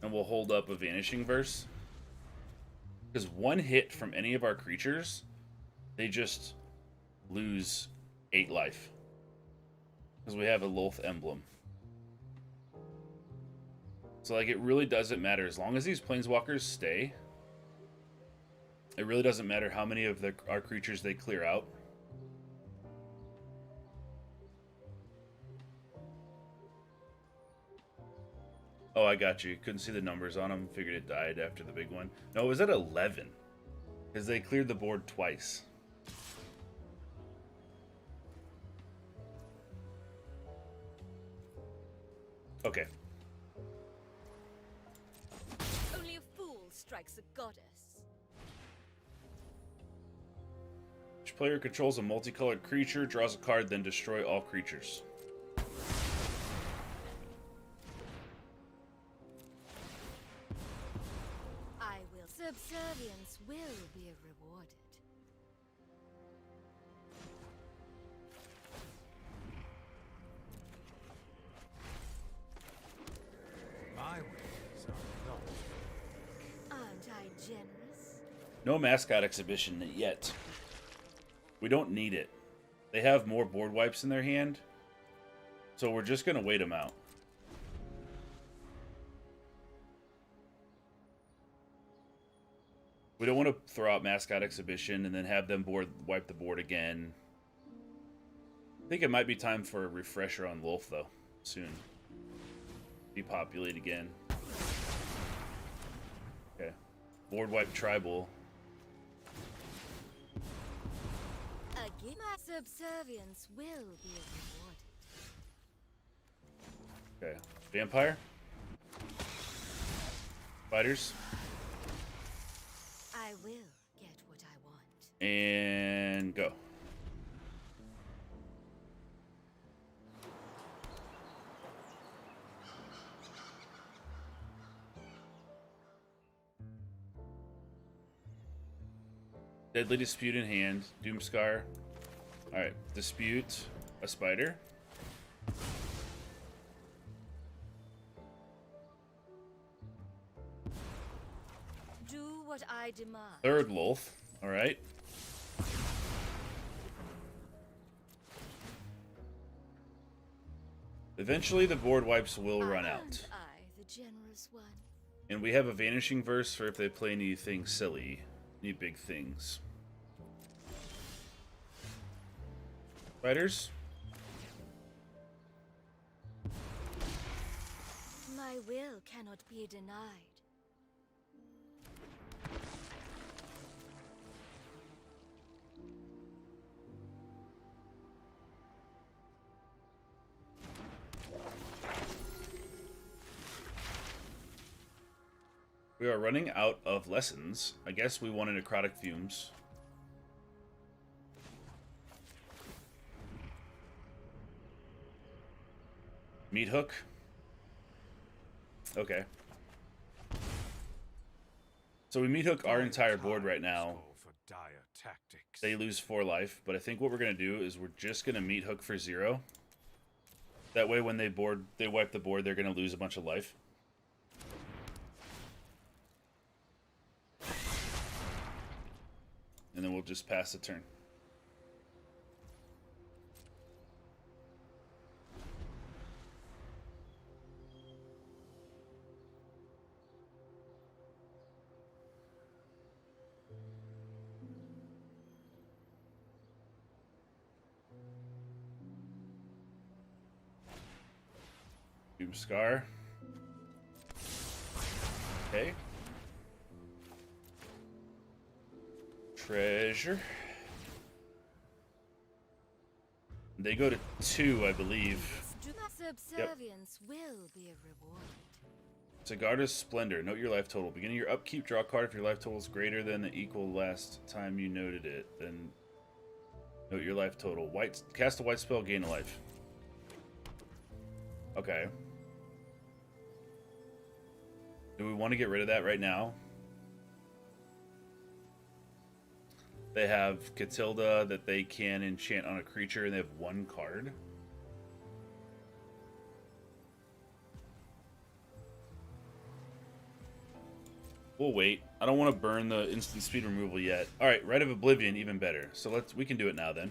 And we'll hold up a Vanishing Verse. Because 1 hit from any of our creatures, they just lose 8 life. Because we have a Lolth emblem. So, like, it really doesn't matter. As long as these Planeswalkers stay, it really doesn't matter how many of our creatures they clear out. Oh, I got you. Couldn't see the numbers on them. Figured it died after the big one. No, it was at 11. Because they cleared the board twice. Okay. Only a fool strikes a goddess. Each player controls a multicolored creature, draws a card, then destroy all creatures. I will. Subservience will be rewarded. My ways are not. Aren't I generous? No Mascot Exhibition yet. We don't need it. They have more board wipes in their hand, so we're just going to wait them out. We don't want to throw out Mascot Exhibition and then have them wipe the board again. I think it might be time for a refresher on Lolth, though, soon. Depopulate again. Okay. Board wipe Tribal. Again, my subservience will be rewarded. Okay. Vampire. Fighters. I will get what I want. And go. Deadly Dispute in hand. Doomscar. Alright. Dispute. A spider. Do what I demand. Third Lolth. Alright. Eventually the board wipes will run out. Aren't I the generous one? And we have a Vanishing Verse for if they play anything silly. Any big things. Fighters? My will cannot be denied. We are running out of lessons. I guess we wanted necrotic fumes. Meathook. Okay. So we Meathook our entire board right now. For dire tactics. They lose 4 life, but I think what we're gonna do is we're just gonna Meathook for 0. That way when they wipe the board, they're gonna lose a bunch of life. And then we'll just pass the turn. Doomscar. Okay. Treasure. They go to 2, I believe. Subservience will be rewarded. Sigarda's Splendor. Note your life total. Beginning your upkeep, draw a card if your life total is greater than the equal last time you noted it. Then note your life total. Cast a white spell, gain a life. Okay. Do we want to get rid of that right now? They have Catilda that they can enchant on a creature, and they have 1 card. We'll wait. I don't want to burn the instant speed removal yet. All right, Rite of Oblivion, even better. So we can do it now then.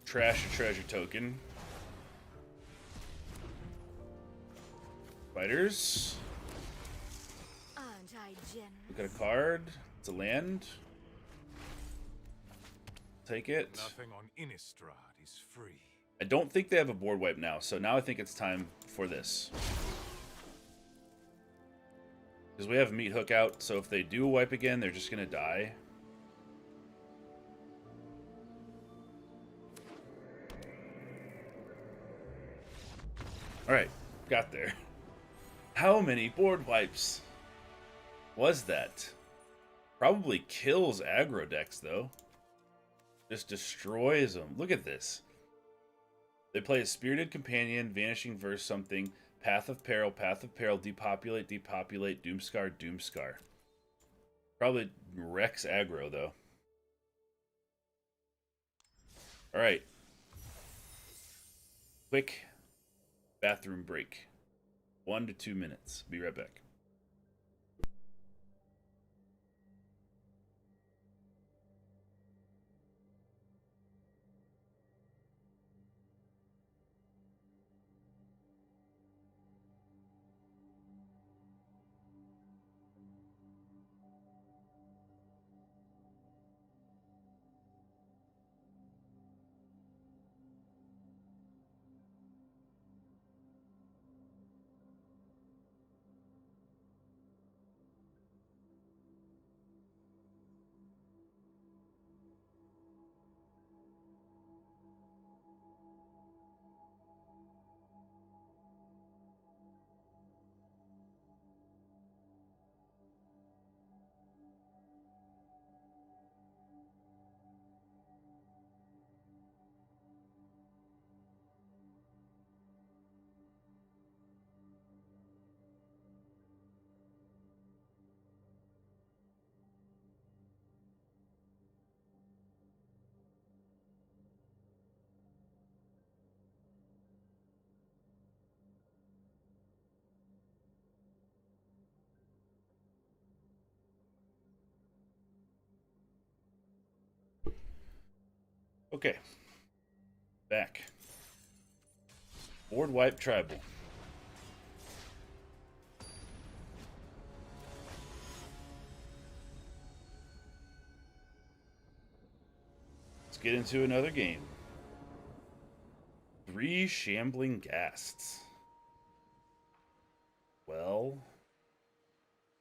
Trash a treasure token. Fighters. Aren't I generous? Look at a card. It's a land. Take it. Nothing on Innistrad is free. I don't think they have a board wipe now, so now I think it's time for this. Because we have Meathook out, so if they do wipe again, they're just going to die. Alright, got there. How many board wipes was that? Probably kills aggro decks, though. Just destroys them. Look at this. They play a Spirited Companion, Vanishing Verse something, Path of Peril, Depopulate, Doomscar, Doomscar. Probably wrecks aggro, though. Alright. Quick bathroom break. 1 to 2 minutes. Be right back. Okay. Back. Board wipe tribal. Let's get into another game. 3 Shambling Ghasts. Well,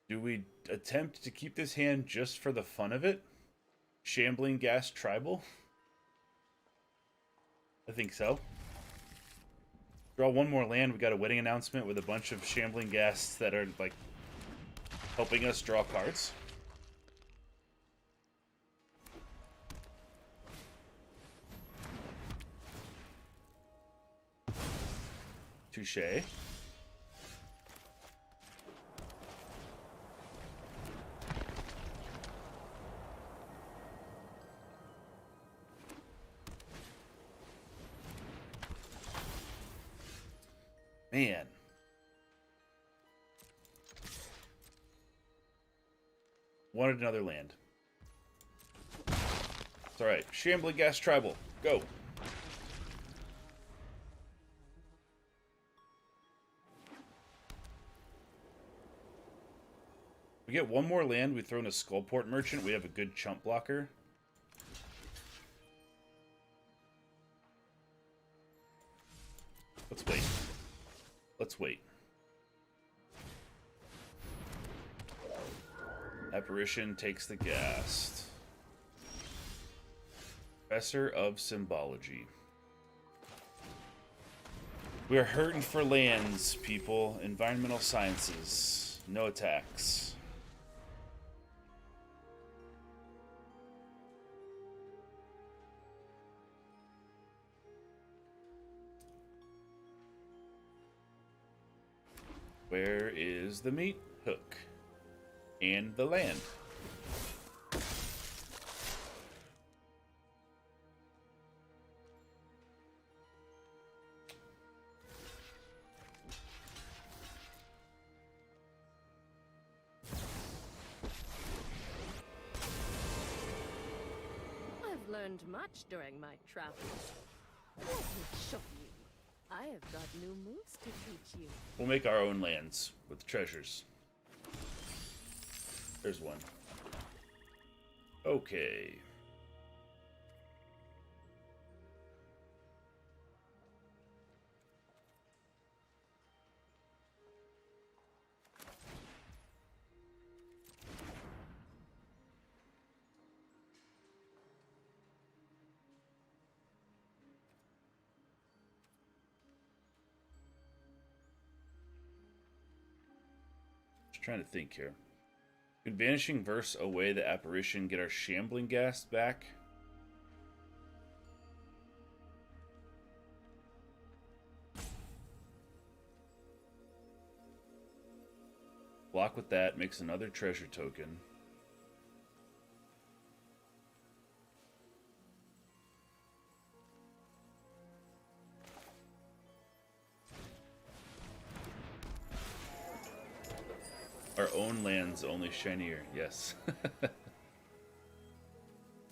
do we attempt to keep this hand just for the fun of it? Shambling Ghast tribal? I think so. Draw one more land. We got a wedding announcement with a bunch of Shambling Ghasts that are, like, helping us draw cards. Touché. Man. Wanted another land. It's alright. Shambling Ghast Tribal. Go. We get one more land. We throw in a Skullport Merchant. We have a good chump blocker. Let's wait. Let's wait. Apparition takes the Ghast. Professor of Symbology. We are hurting for lands, people. Environmental sciences. No attacks. Where is the Meathook? And the land. I've learned much during my travels. Let me show you. I have got new moves to teach you. We'll make our own lands with treasures. There's one. Okay. Just trying to think here. Could Vanishing Verse away the apparition, get our Shambling Ghast back? Block with that, makes another treasure token. Our own land's only shinier, yes.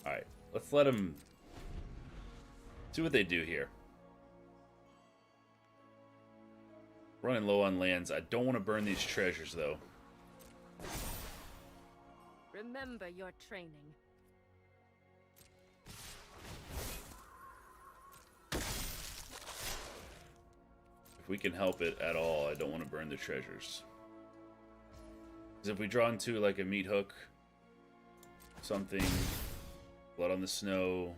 Alright, let's let them see what they do here. Running low on lands. I don't want to burn these treasures, though. Remember your training. If we can help it at all, I don't want to burn the treasures. Because if we draw into like a Meathook, something, Blood on the Snow,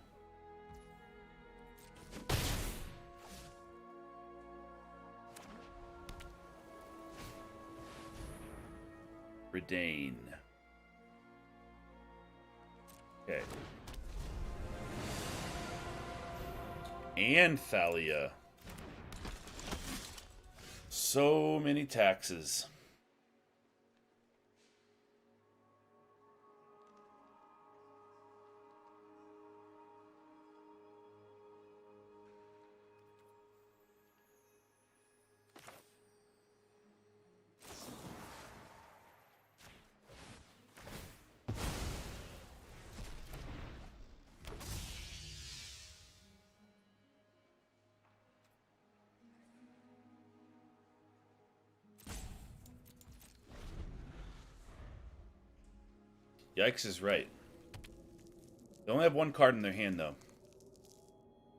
Redain. Okay. And Thalia. So many taxes. Yikes is right. They only have one card in their hand, though.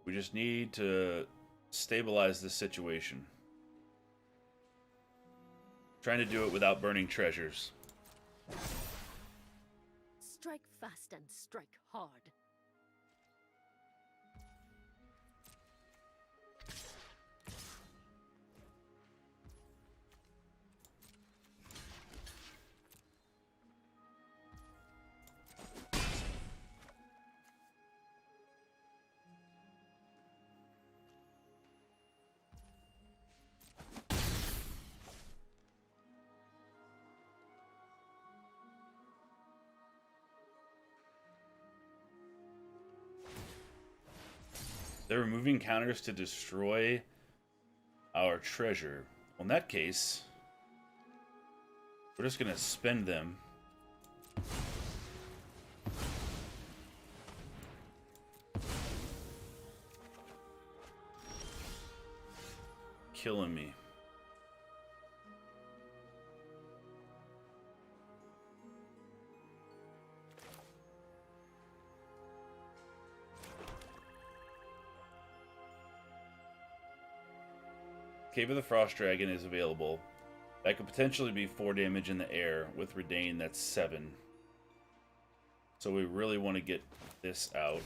We just need to stabilize the situation. Trying to do it without burning treasures. Strike fast and strike hard. They're removing counters to destroy our treasure. Well, in that case, we're just going to spend them. Killing me. Cave of the Frost Dragon is available. That could potentially be 4 damage in the air. With Redain, that's 7. So we really want to get this out.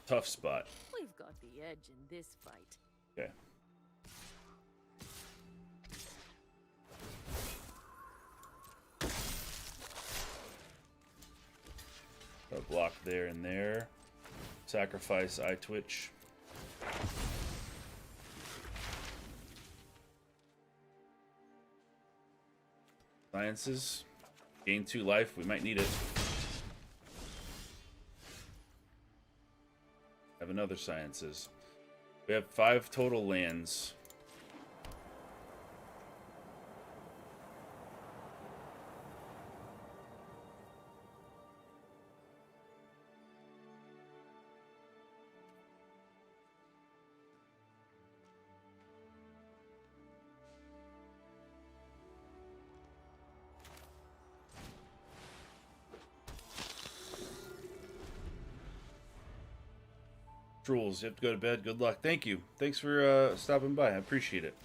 Tough spot. We've got the edge in this fight. Okay. Got a block there and there. Sacrifice Eyetwitch. Sciences. Gain 2 life. We might need it. Have another Sciences. We have 5 total lands. Trolls, you have to go to bed. Good luck. Thank you. Thanks for stopping by. I appreciate it.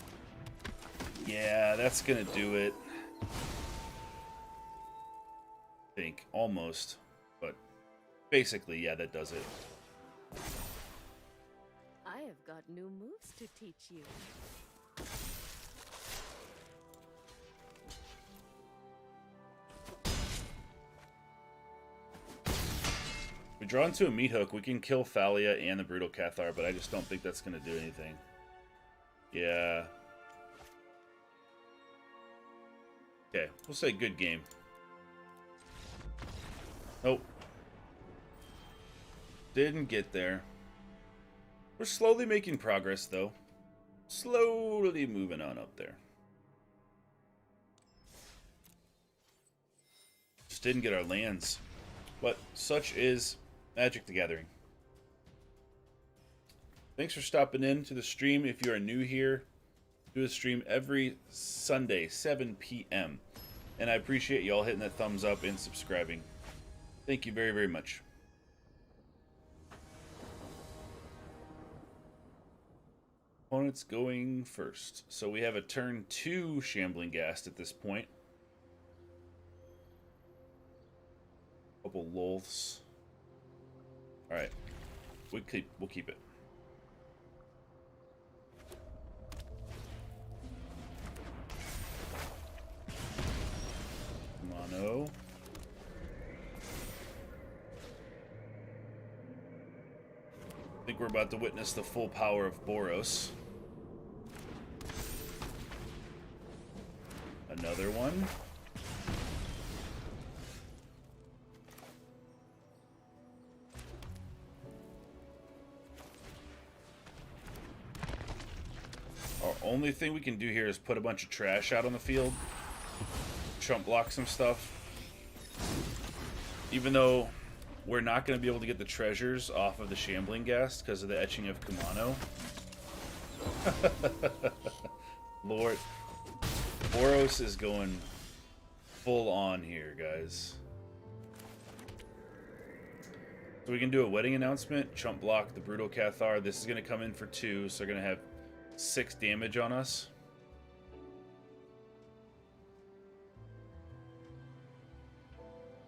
Yeah, that's gonna do it. I think. Almost. But basically, yeah, that does it. I have got new moves to teach you. We draw into a Meathook, we can kill Thalia and the Brutal Cathar, but I just don't think that's going to do anything. Yeah. Okay, we'll say good game. Nope. Didn't get there. We're slowly making progress, though. Slowly moving on up there. Just didn't get our lands. But such is Magic the Gathering. Thanks for stopping in to the stream. If you are new here, do a stream every Sunday, 7 p.m. And I appreciate y'all hitting that thumbs up and subscribing. Thank you very, very much. Opponents going first. So we have a turn 2 Shambling Ghast at this point. Couple Lolths. Alright. We'll keep it. Mono. I think we're about to witness the full power of Boros. Another one. Our only thing we can do here is put a bunch of trash out on the field. Chump block some stuff. Even though we're not going to be able to get the treasures off of the Shambling Ghast because of the etching of Kumano. Lord. Boros is going full on here, guys. So we can do a wedding announcement, chump block the Brutal Cathar. This is going to come in for 2, so they're going to have 6 damage on us.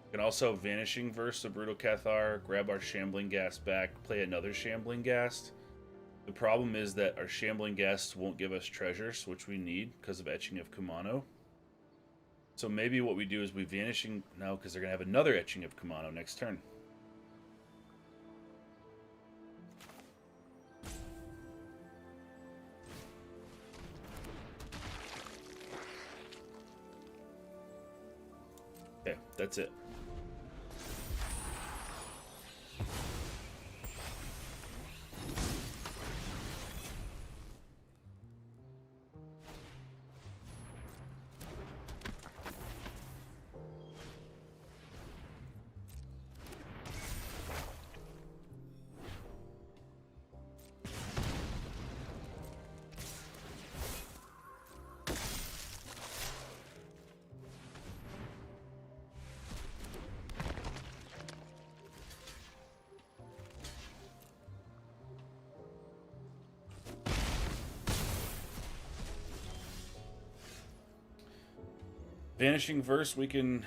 We can also Vanishing Verse the Brutal Cathar, grab our Shambling Ghast back, play another Shambling Ghast. The problem is that our Shambling Ghast won't give us treasures, which we need because of etching of Kumano. So maybe what we do is we Vanishing... No, because they're going to have another etching of Kumano next turn. Okay, that's it. Vanishing Verse we can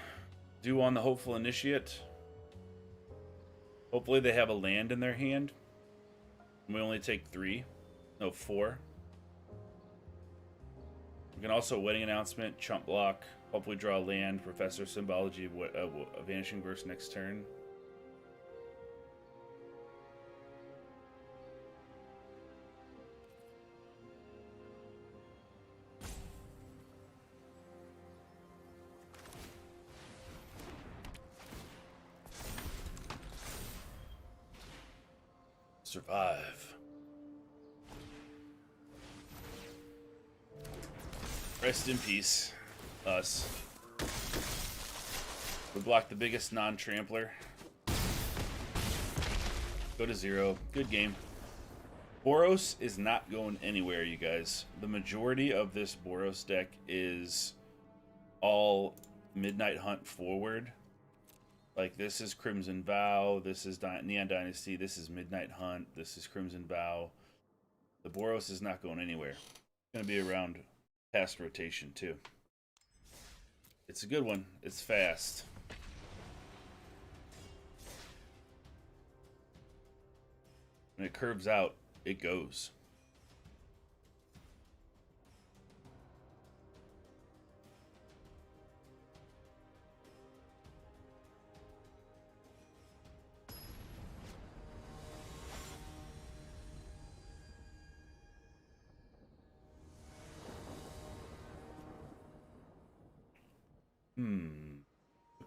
do on the Hopeful Initiate. Hopefully they have a land in their hand. We only take 3. No, 4. We can also Wedding Announcement, Chump Block. Hopefully draw a land, Professor of Symbology, Vanishing Verse next turn. Survive. Rest in peace, us. We blocked the biggest non-trampler. Go to 0. Good game. Boros is not going anywhere, you guys. The majority of this Boros deck is all Midnight Hunt forward. Like, this is Crimson Vow, this is Neon Dynasty, this is Midnight Hunt, this is Crimson Vow. The Boros is not going anywhere. It's going to be around past rotation, too. It's a good one. It's fast. When it curves out, it goes.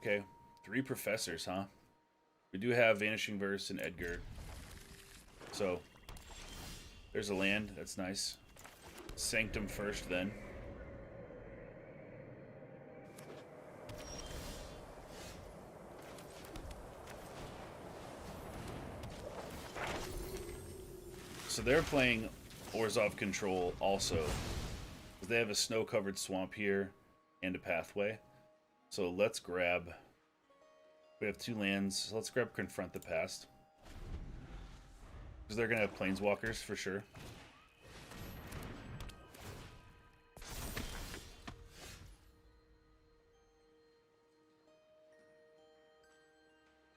Okay. 3 professors, huh? We do have Vanishing Verse and Edgar. So, there's a land. That's nice. Sanctum first, then. So they're playing Orzhov Control also. They have a snow-covered swamp here and a pathway. So let's grab... We have 2 lands. So let's grab Confront the Past. Because they're going to have Planeswalkers for sure.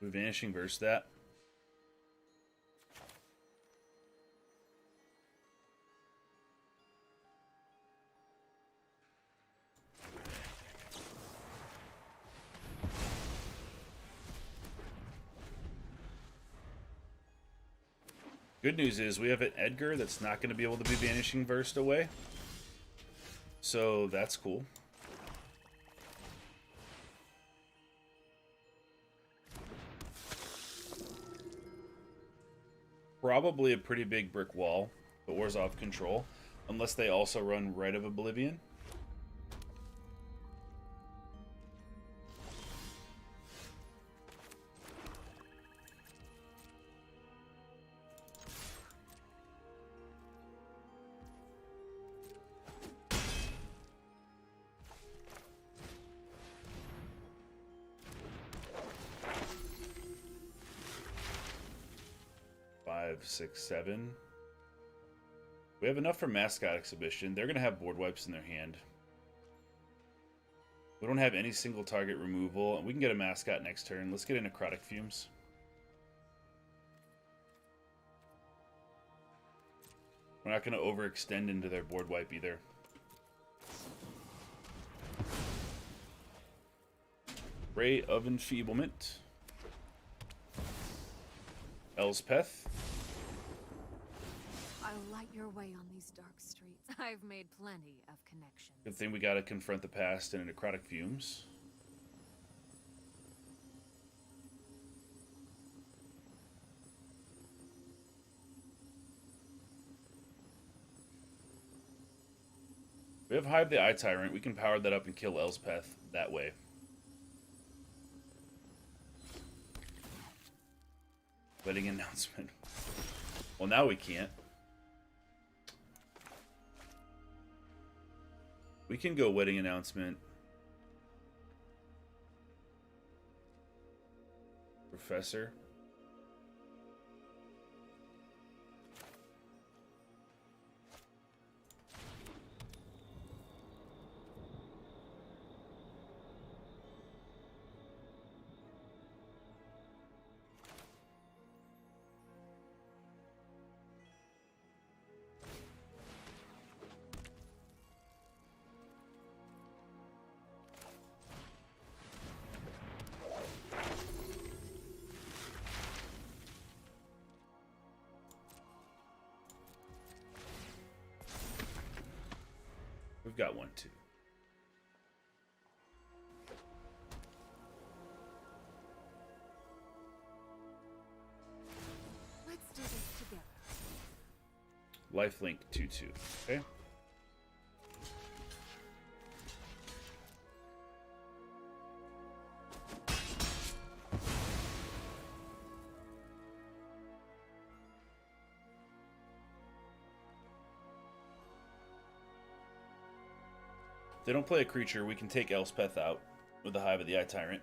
We Vanishing Verse that. Good news is we have an Edgar that's not going to be able to be Vanishing Versed away. So that's cool. Probably a pretty big brick wall, but Orzhov Control. Unless they also run Rite of Oblivion. Six, 7. We have enough for Mascot Exhibition. They're going to have board wipes in their hand. We don't have any single target removal. We can get a Mascot next turn. Let's get in Necrotic Fumes. We're not going to overextend into their board wipe either. Ray of Enfeeblement. Elspeth. I'll light your way on these dark streets. I've made plenty of connections. Good thing we got to Confront the Past and Necrotic Fumes. We have Hive the Eye Tyrant. We can power that up and kill Elspeth that way. Wedding announcement. Well, now we can't. We can go wedding announcement. Professor. We've got 1, 2. Let's do this together. Lifelink 2/2. Okay. If they don't play a creature, we can take Elspeth out with the Hive of the Eye Tyrant.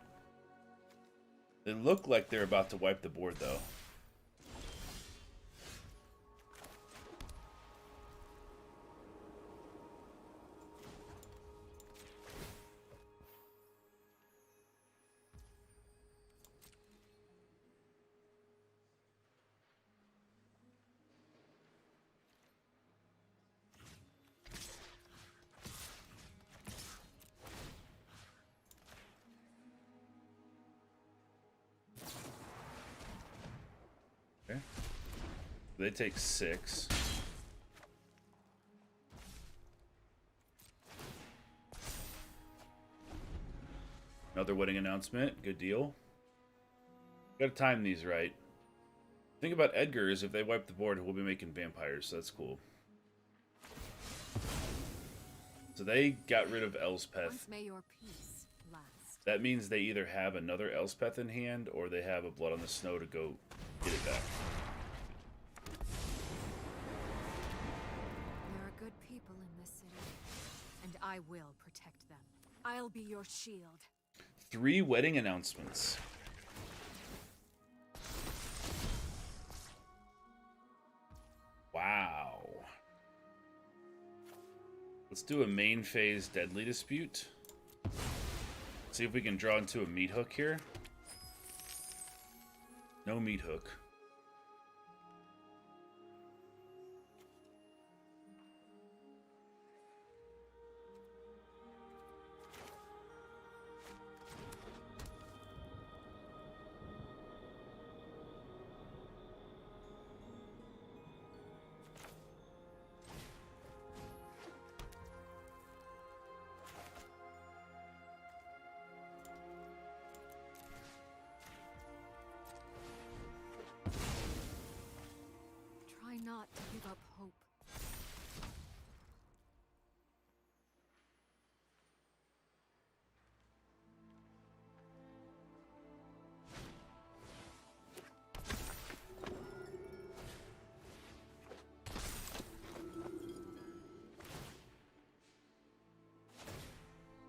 They look like they're about to wipe the board, though. Okay. They take 6. Another wedding announcement. Good deal. Gotta time these right. The thing about Edgar is if they wipe the board, we'll be making vampires, so that's cool. So they got rid of Elspeth. May your peace last. That means they either have another Elspeth in hand, or they have a Blood on the Snow to go get it back. There are good people in this city, and I will protect them. I'll be your shield. 3 wedding announcements. Wow. Let's do a main phase Deadly Dispute. See if we can draw into a Meathook here. No Meathook. Try not to give up hope.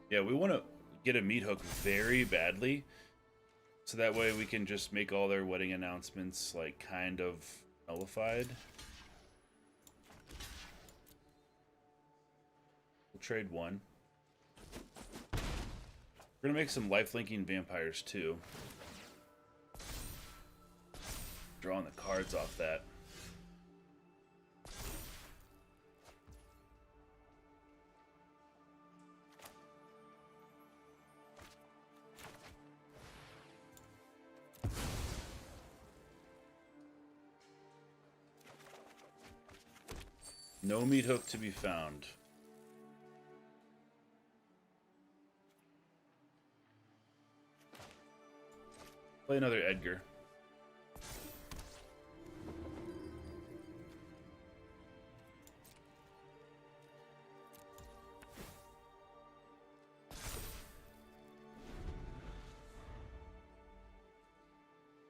Yeah, we want to get a Meathook very badly, so that way we can just make all their wedding announcements like kind of nullified. We'll trade 1. We're gonna make some life-linking vampires too. Drawing the cards off that. No Meathook to be found. Play another Edgar.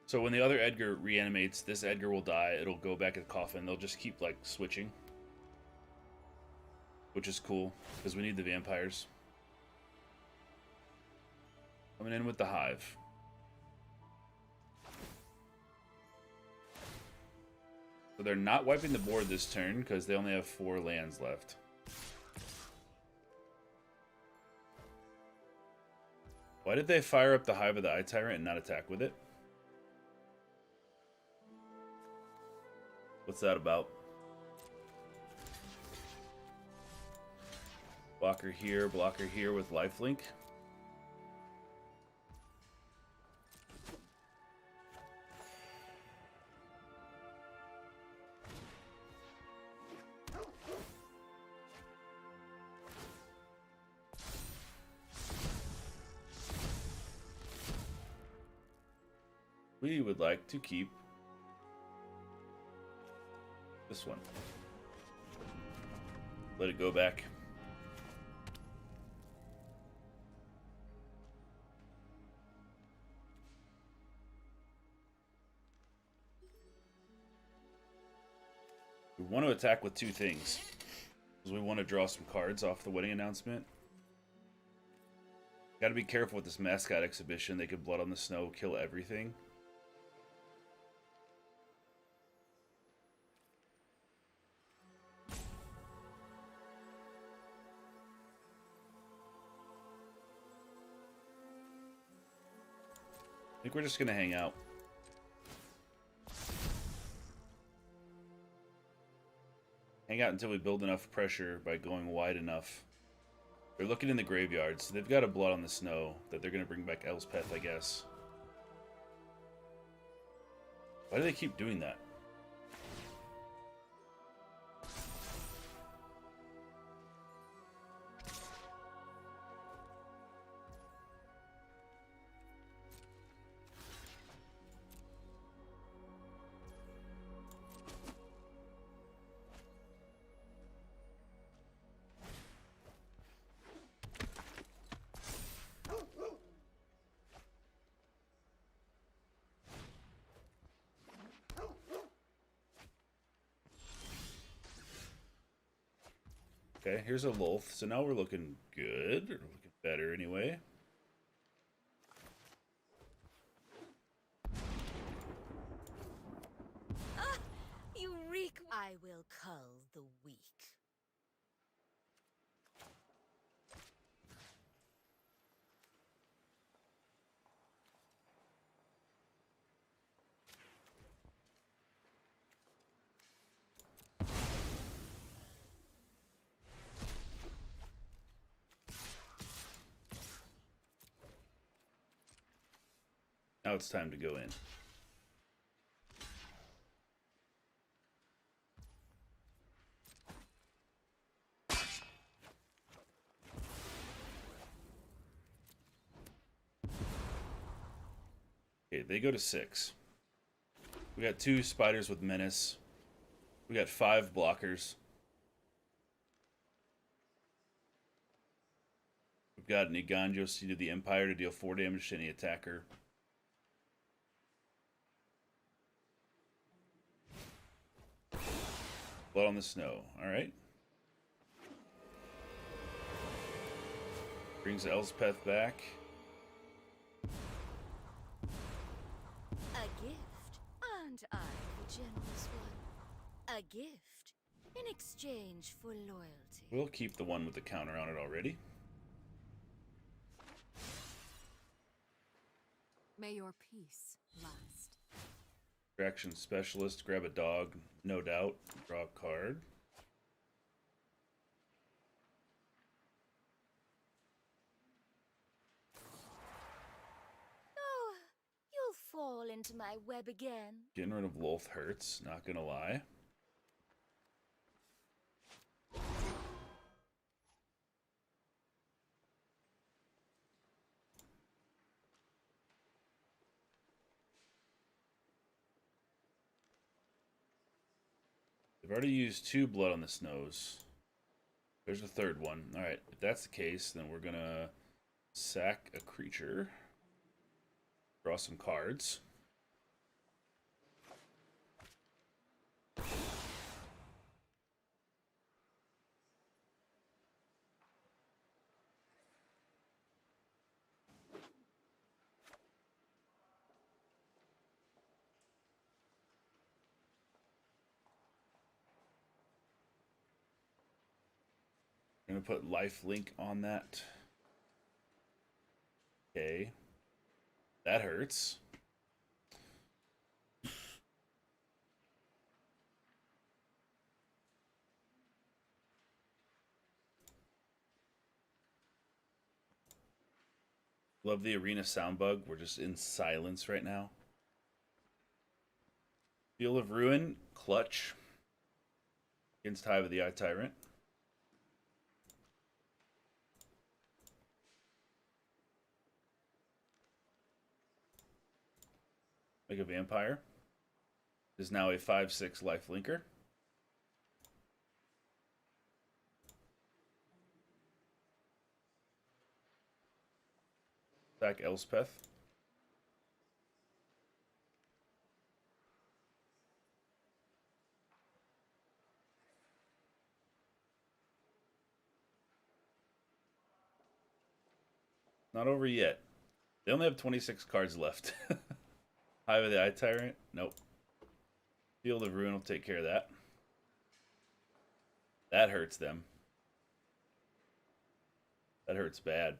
So when the other Edgar reanimates, this Edgar will die. It'll go back in the coffin. They'll just keep like switching. Which is cool, because we need the vampires. Coming in with the Hive. So they're not wiping the board this turn, because they only have 4 lands left. Why did they fire up the Hive of the Eye Tyrant and not attack with it? What's that about? Blocker here with lifelink. We would like to keep this one. Let it go back. We want to attack with 2 things. Because we want to draw some cards off the wedding announcement. Gotta be careful with this Mascot Exhibition. They could Blood on the Snow, kill everything. I think we're just gonna hang out. Hang out until we build enough pressure by going wide enough. They're looking in the graveyards. So they've got a Blood on the Snow that they're gonna bring back Elspeth, I guess. Why do they keep doing that? Okay, here's a Lolth. So now we're looking good. Or looking better, anyway. Ah, you reek. I will cull the weak. Now it's time to go in. Okay, they go to 6. We got 2 spiders with menace. We got 5 blockers. We've got an Eiganjo, Seed of the Empire, to deal 4 damage to any attacker. Blood on the Snow. Alright. Brings Elspeth back. A gift. And I, the generous one. A gift. In exchange for loyalty. We'll keep the one with the counter on it already. May your peace last. Distraction Specialist. Grab a dog. No doubt. Draw a card. Oh, you'll fall into my web again. Getting rid of Lolth hurts, not gonna lie. They've already used 2 Blood on the Snows. There's a 3rd one. Alright, if that's the case, then we're gonna sack a creature. Draw some cards. I'm gonna put life link on that. Okay. That hurts. Love the arena sound bug. We're just in silence right now. Field of Ruin, clutch. Against Hive of the Eye Tyrant. Make a vampire. Is now a 5/6 life linker. Back Elspeth. Not over yet. They only have 26 cards left. Hive of the Eye Tyrant? Nope. Field of Ruin will take care of that. That hurts them. That hurts bad.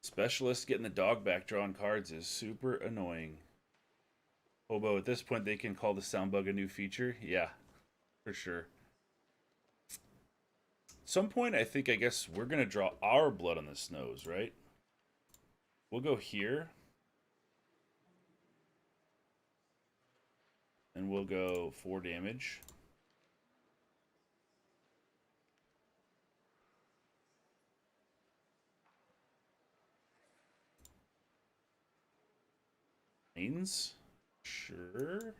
Specialist getting the dog back drawing cards is super annoying. Hobo, at this point, they can call the soundbug a new feature. Yeah, for sure. At some point, I guess we're going to draw our blood on the snows, right? We'll go here. And we'll go 4 damage. Lanes? Sure.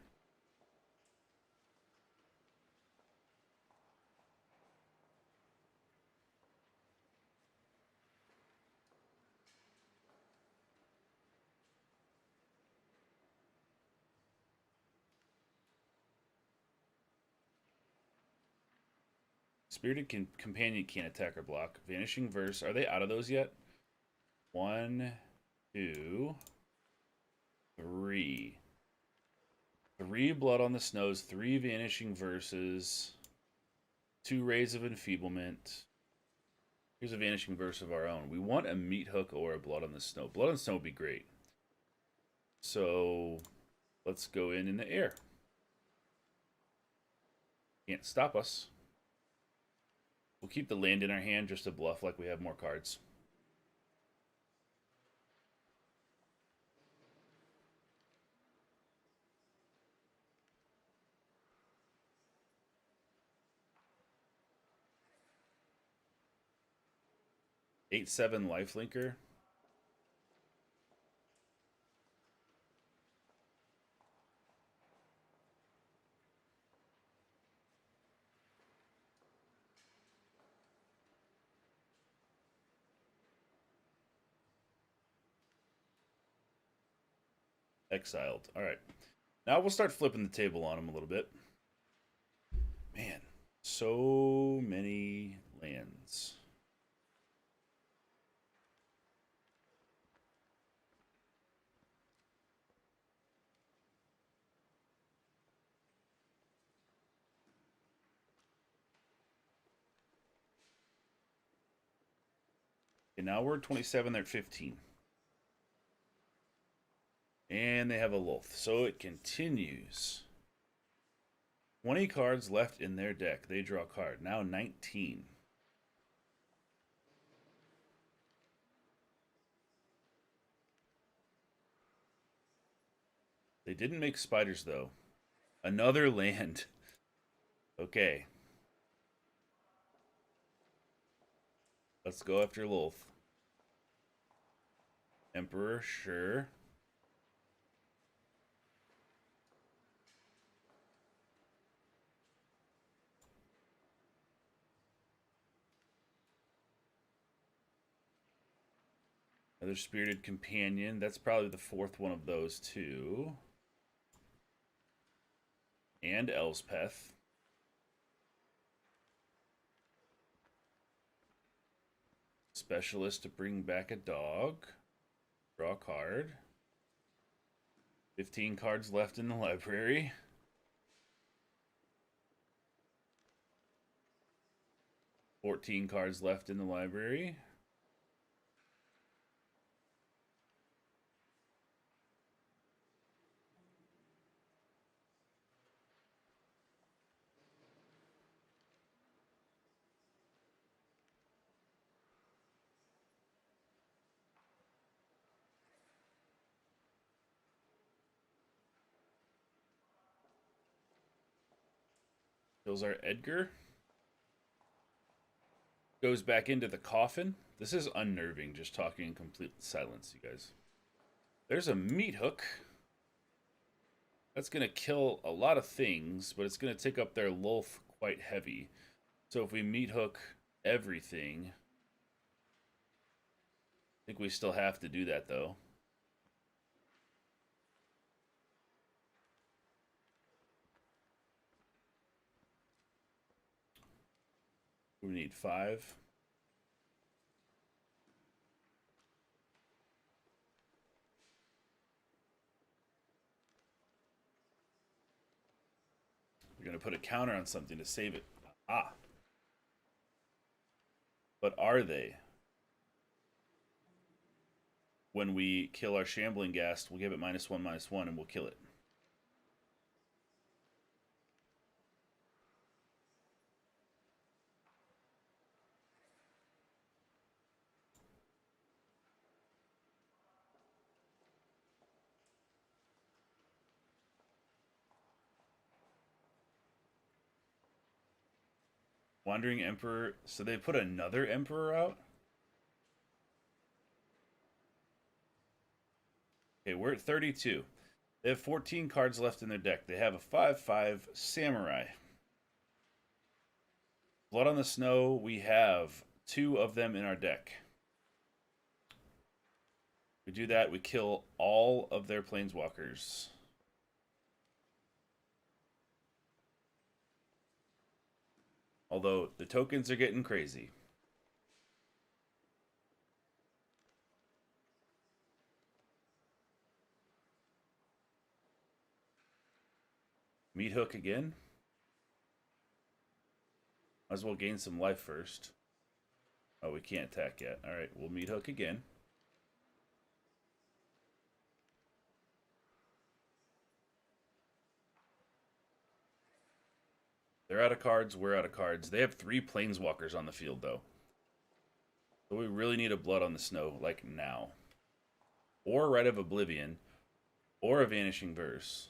Spirited Companion can't attack or block. Vanishing Verse. Are they out of those yet? 1, 2, 3. 3 Blood on the Snows. 3 Vanishing Verses. 2 Rays of Enfeeblement. Here's a Vanishing Verse of our own. We want a Meathook or a Blood on the Snow. Blood on the Snow would be great. So let's go in the air. Can't stop us. We'll keep the land in our hand just to bluff like we have more cards. Eight, 7 lifelinker. Exiled. All right. Now we'll start flipping the table on him a little bit. Man, so many lands. Okay, now we're at 27, they're at 15. And they have a Lolth. So it continues. 20 cards left in their deck. They draw a card. Now 19. They didn't make spiders, though. Another land. Okay. Let's go after Lolth. Emperor, sure. Another Spirited Companion. That's probably the 4th one of those two. And Elspeth. Specialist to bring back a dog. Draw a card. 15 cards left in the library. $14 cards left in the library. Kills our Edgar. Goes back into the coffin. This is unnerving, just talking in complete silence, you guys. There's a Meathook. That's going to kill a lot of things, but it's going to take up their Lolth quite heavy. So if we Meathook everything. I think we still have to do that, though. We need 5. We're going to put a counter on something to save it. Ah. But are they? When we kill our Shambling Ghast, we'll give it -1/-1, and we'll kill it. Wandering Emperor. So they put another Emperor out? Okay, we're at 32. They have 14 cards left in their deck. They have a 5/5 Samurai. Blood on the Snow, we have 2 of them in our deck. We do that, we kill all of their Planeswalkers. Although, the tokens are getting crazy. Meathook again. Might as well gain some life first. Oh, we can't attack yet. Alright, we'll Meathook again. They're out of cards, we're out of cards. They have 3 Planeswalkers on the field, though. So we really need a Blood on the Snow, like, now. Or Rite of Oblivion. Or a Vanishing Verse.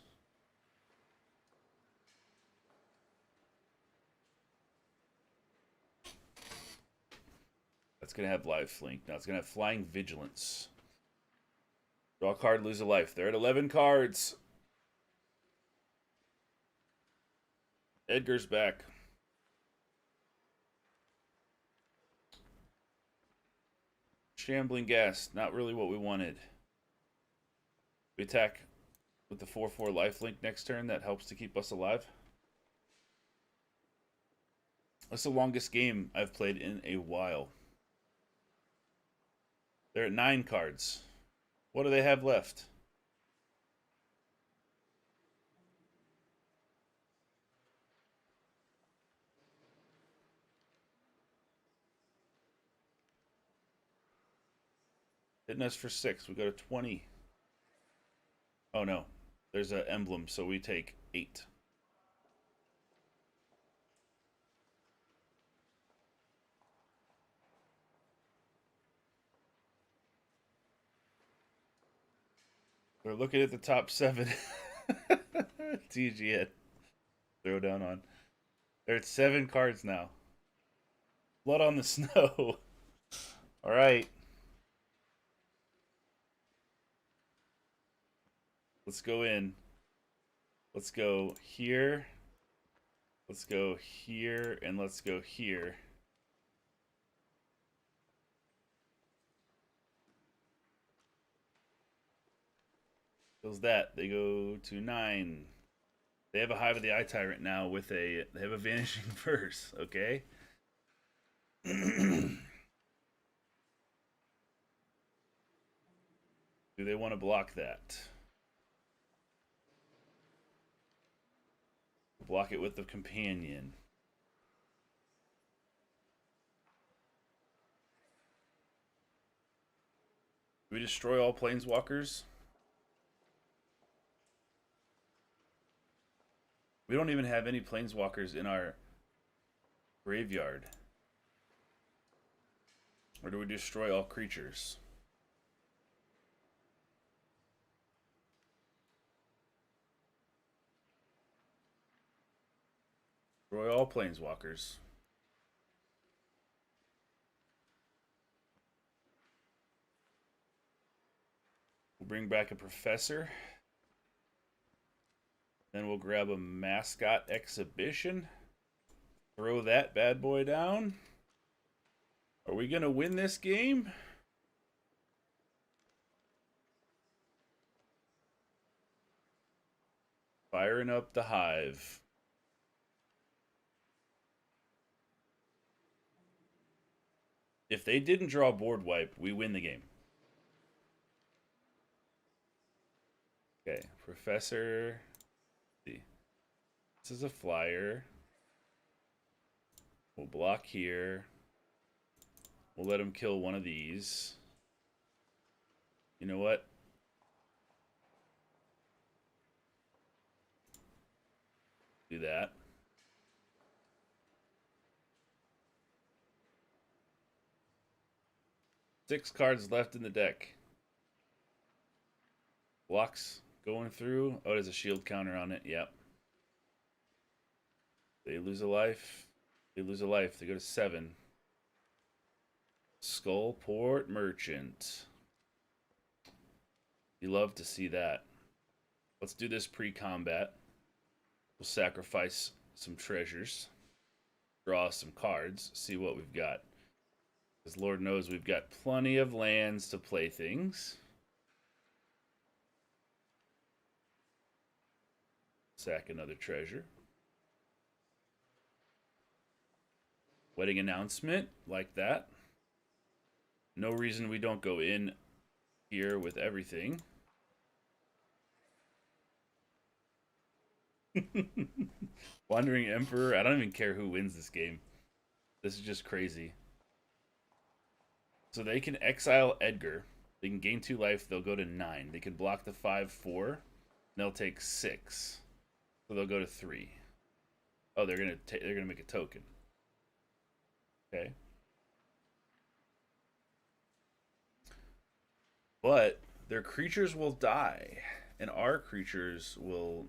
That's going to have Life Link. Now it's going to have Flying Vigilance. Draw a card, lose a life. They're at 11 cards. Edgar's back. Shambling Ghast, not really what we wanted. We attack with the 4/4 lifelink next turn. That helps to keep us alive. That's the longest game I've played in a while. They're at 9 cards. What do they have left? Hitting us for 6. We go to 20. Oh no. There's an emblem, so we take 8. We're looking at the top 7. TGN. Throw down on. They're at 7 cards now. Blood on the Snow. Alright. Let's go in. Let's go here. Let's go here. And let's go here. Kills that. They go to 9. They have a Hive of the Eye Tyrant now with a... They have a Vanishing Verse, okay? Do they want to block that? Block it with the Companion. Do we destroy all Planeswalkers? We don't even have any Planeswalkers in our graveyard. Or do we destroy all creatures? Destroy all Planeswalkers. We'll bring back a Professor. Then we'll grab a Mascot Exhibition. Throw that bad boy down. Are we gonna win this game? Firing up the Hive. If they didn't draw board wipe, we win the game. Okay, Professor. Let's see. This is a flyer. We'll block here. We'll let him kill one of these. You know what? Do that. Six cards left in the deck. Blocks going through. Oh, there's a shield counter on it. Yep. They lose a life. They lose a life. They go to 7. Skullport Merchant. You love to see that. Let's do this pre-combat. We'll sacrifice some treasures. Draw some cards. See what we've got. Because Lord knows we've got plenty of lands to play things. Sack another treasure. Wedding announcement, like that. No reason we don't go in here with everything. Wandering Emperor. I don't even care who wins this game. This is just crazy. So they can exile Edgar. They can gain 2 life. They'll go to 9. They can block the 5/4. They'll take 6. So they'll go to 3. Oh, they're gonna make a token. Okay. But their creatures will die, and our creatures will.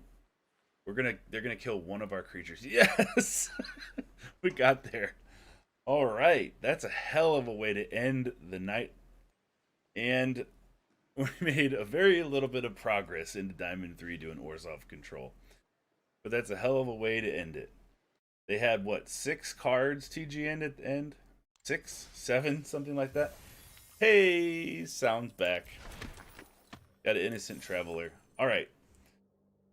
They're gonna kill one of our creatures. Yes, we got there. All right, that's a hell of a way to end the night, and we made a very little bit of progress into Diamond 3 doing Orzhov control. But that's a hell of a way to end it. They had, what, 6 cards TGN at the end? 6? 7? Something like that? Hey, sound's back. Got an Innocent Traveler. Alright.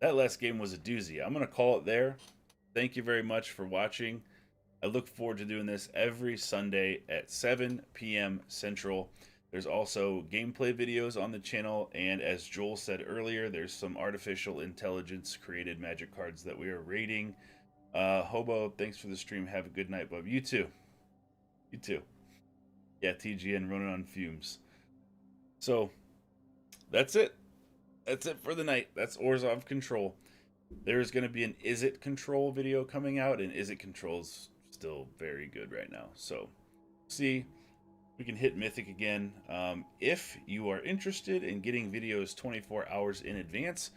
That last game was a doozy. I'm going to call it there. Thank you very much for watching. I look forward to doing this every Sunday at 7 p.m. Central. There's also gameplay videos on the channel, and as Joel said earlier, there's some artificial intelligence created magic cards that we are rating. Hobo, thanks for the stream. Have a good night, bub. You too. You too. Yeah, TGN running on fumes. So, that's it. That's it for the night. That's Orzhov Control. There is going to be an Is It Control video coming out, and Is It Control's still very good right now. So, see, we can hit Mythic again. If you are interested in getting videos 24 hours in advance,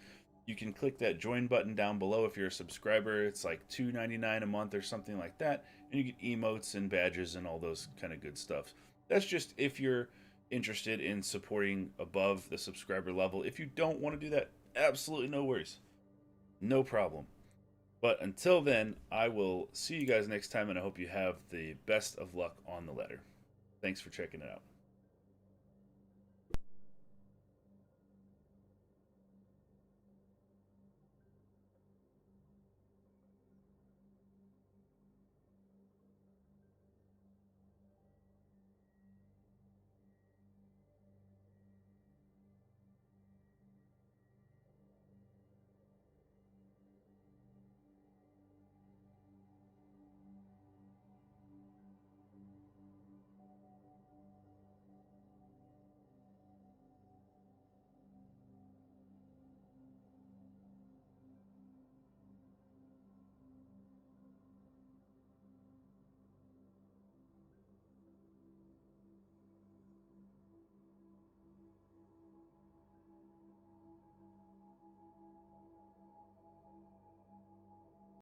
you can click that join button down below. If you're a subscriber, it's like $2.99 a month or something like that, and you get emotes and badges and all those kind of good stuff. That's just if you're interested in supporting above the subscriber level. If you don't want to do that, absolutely no worries. No problem. But until then, I will see you guys next time, and I hope you have the best of luck on the ladder. Thanks for checking it out.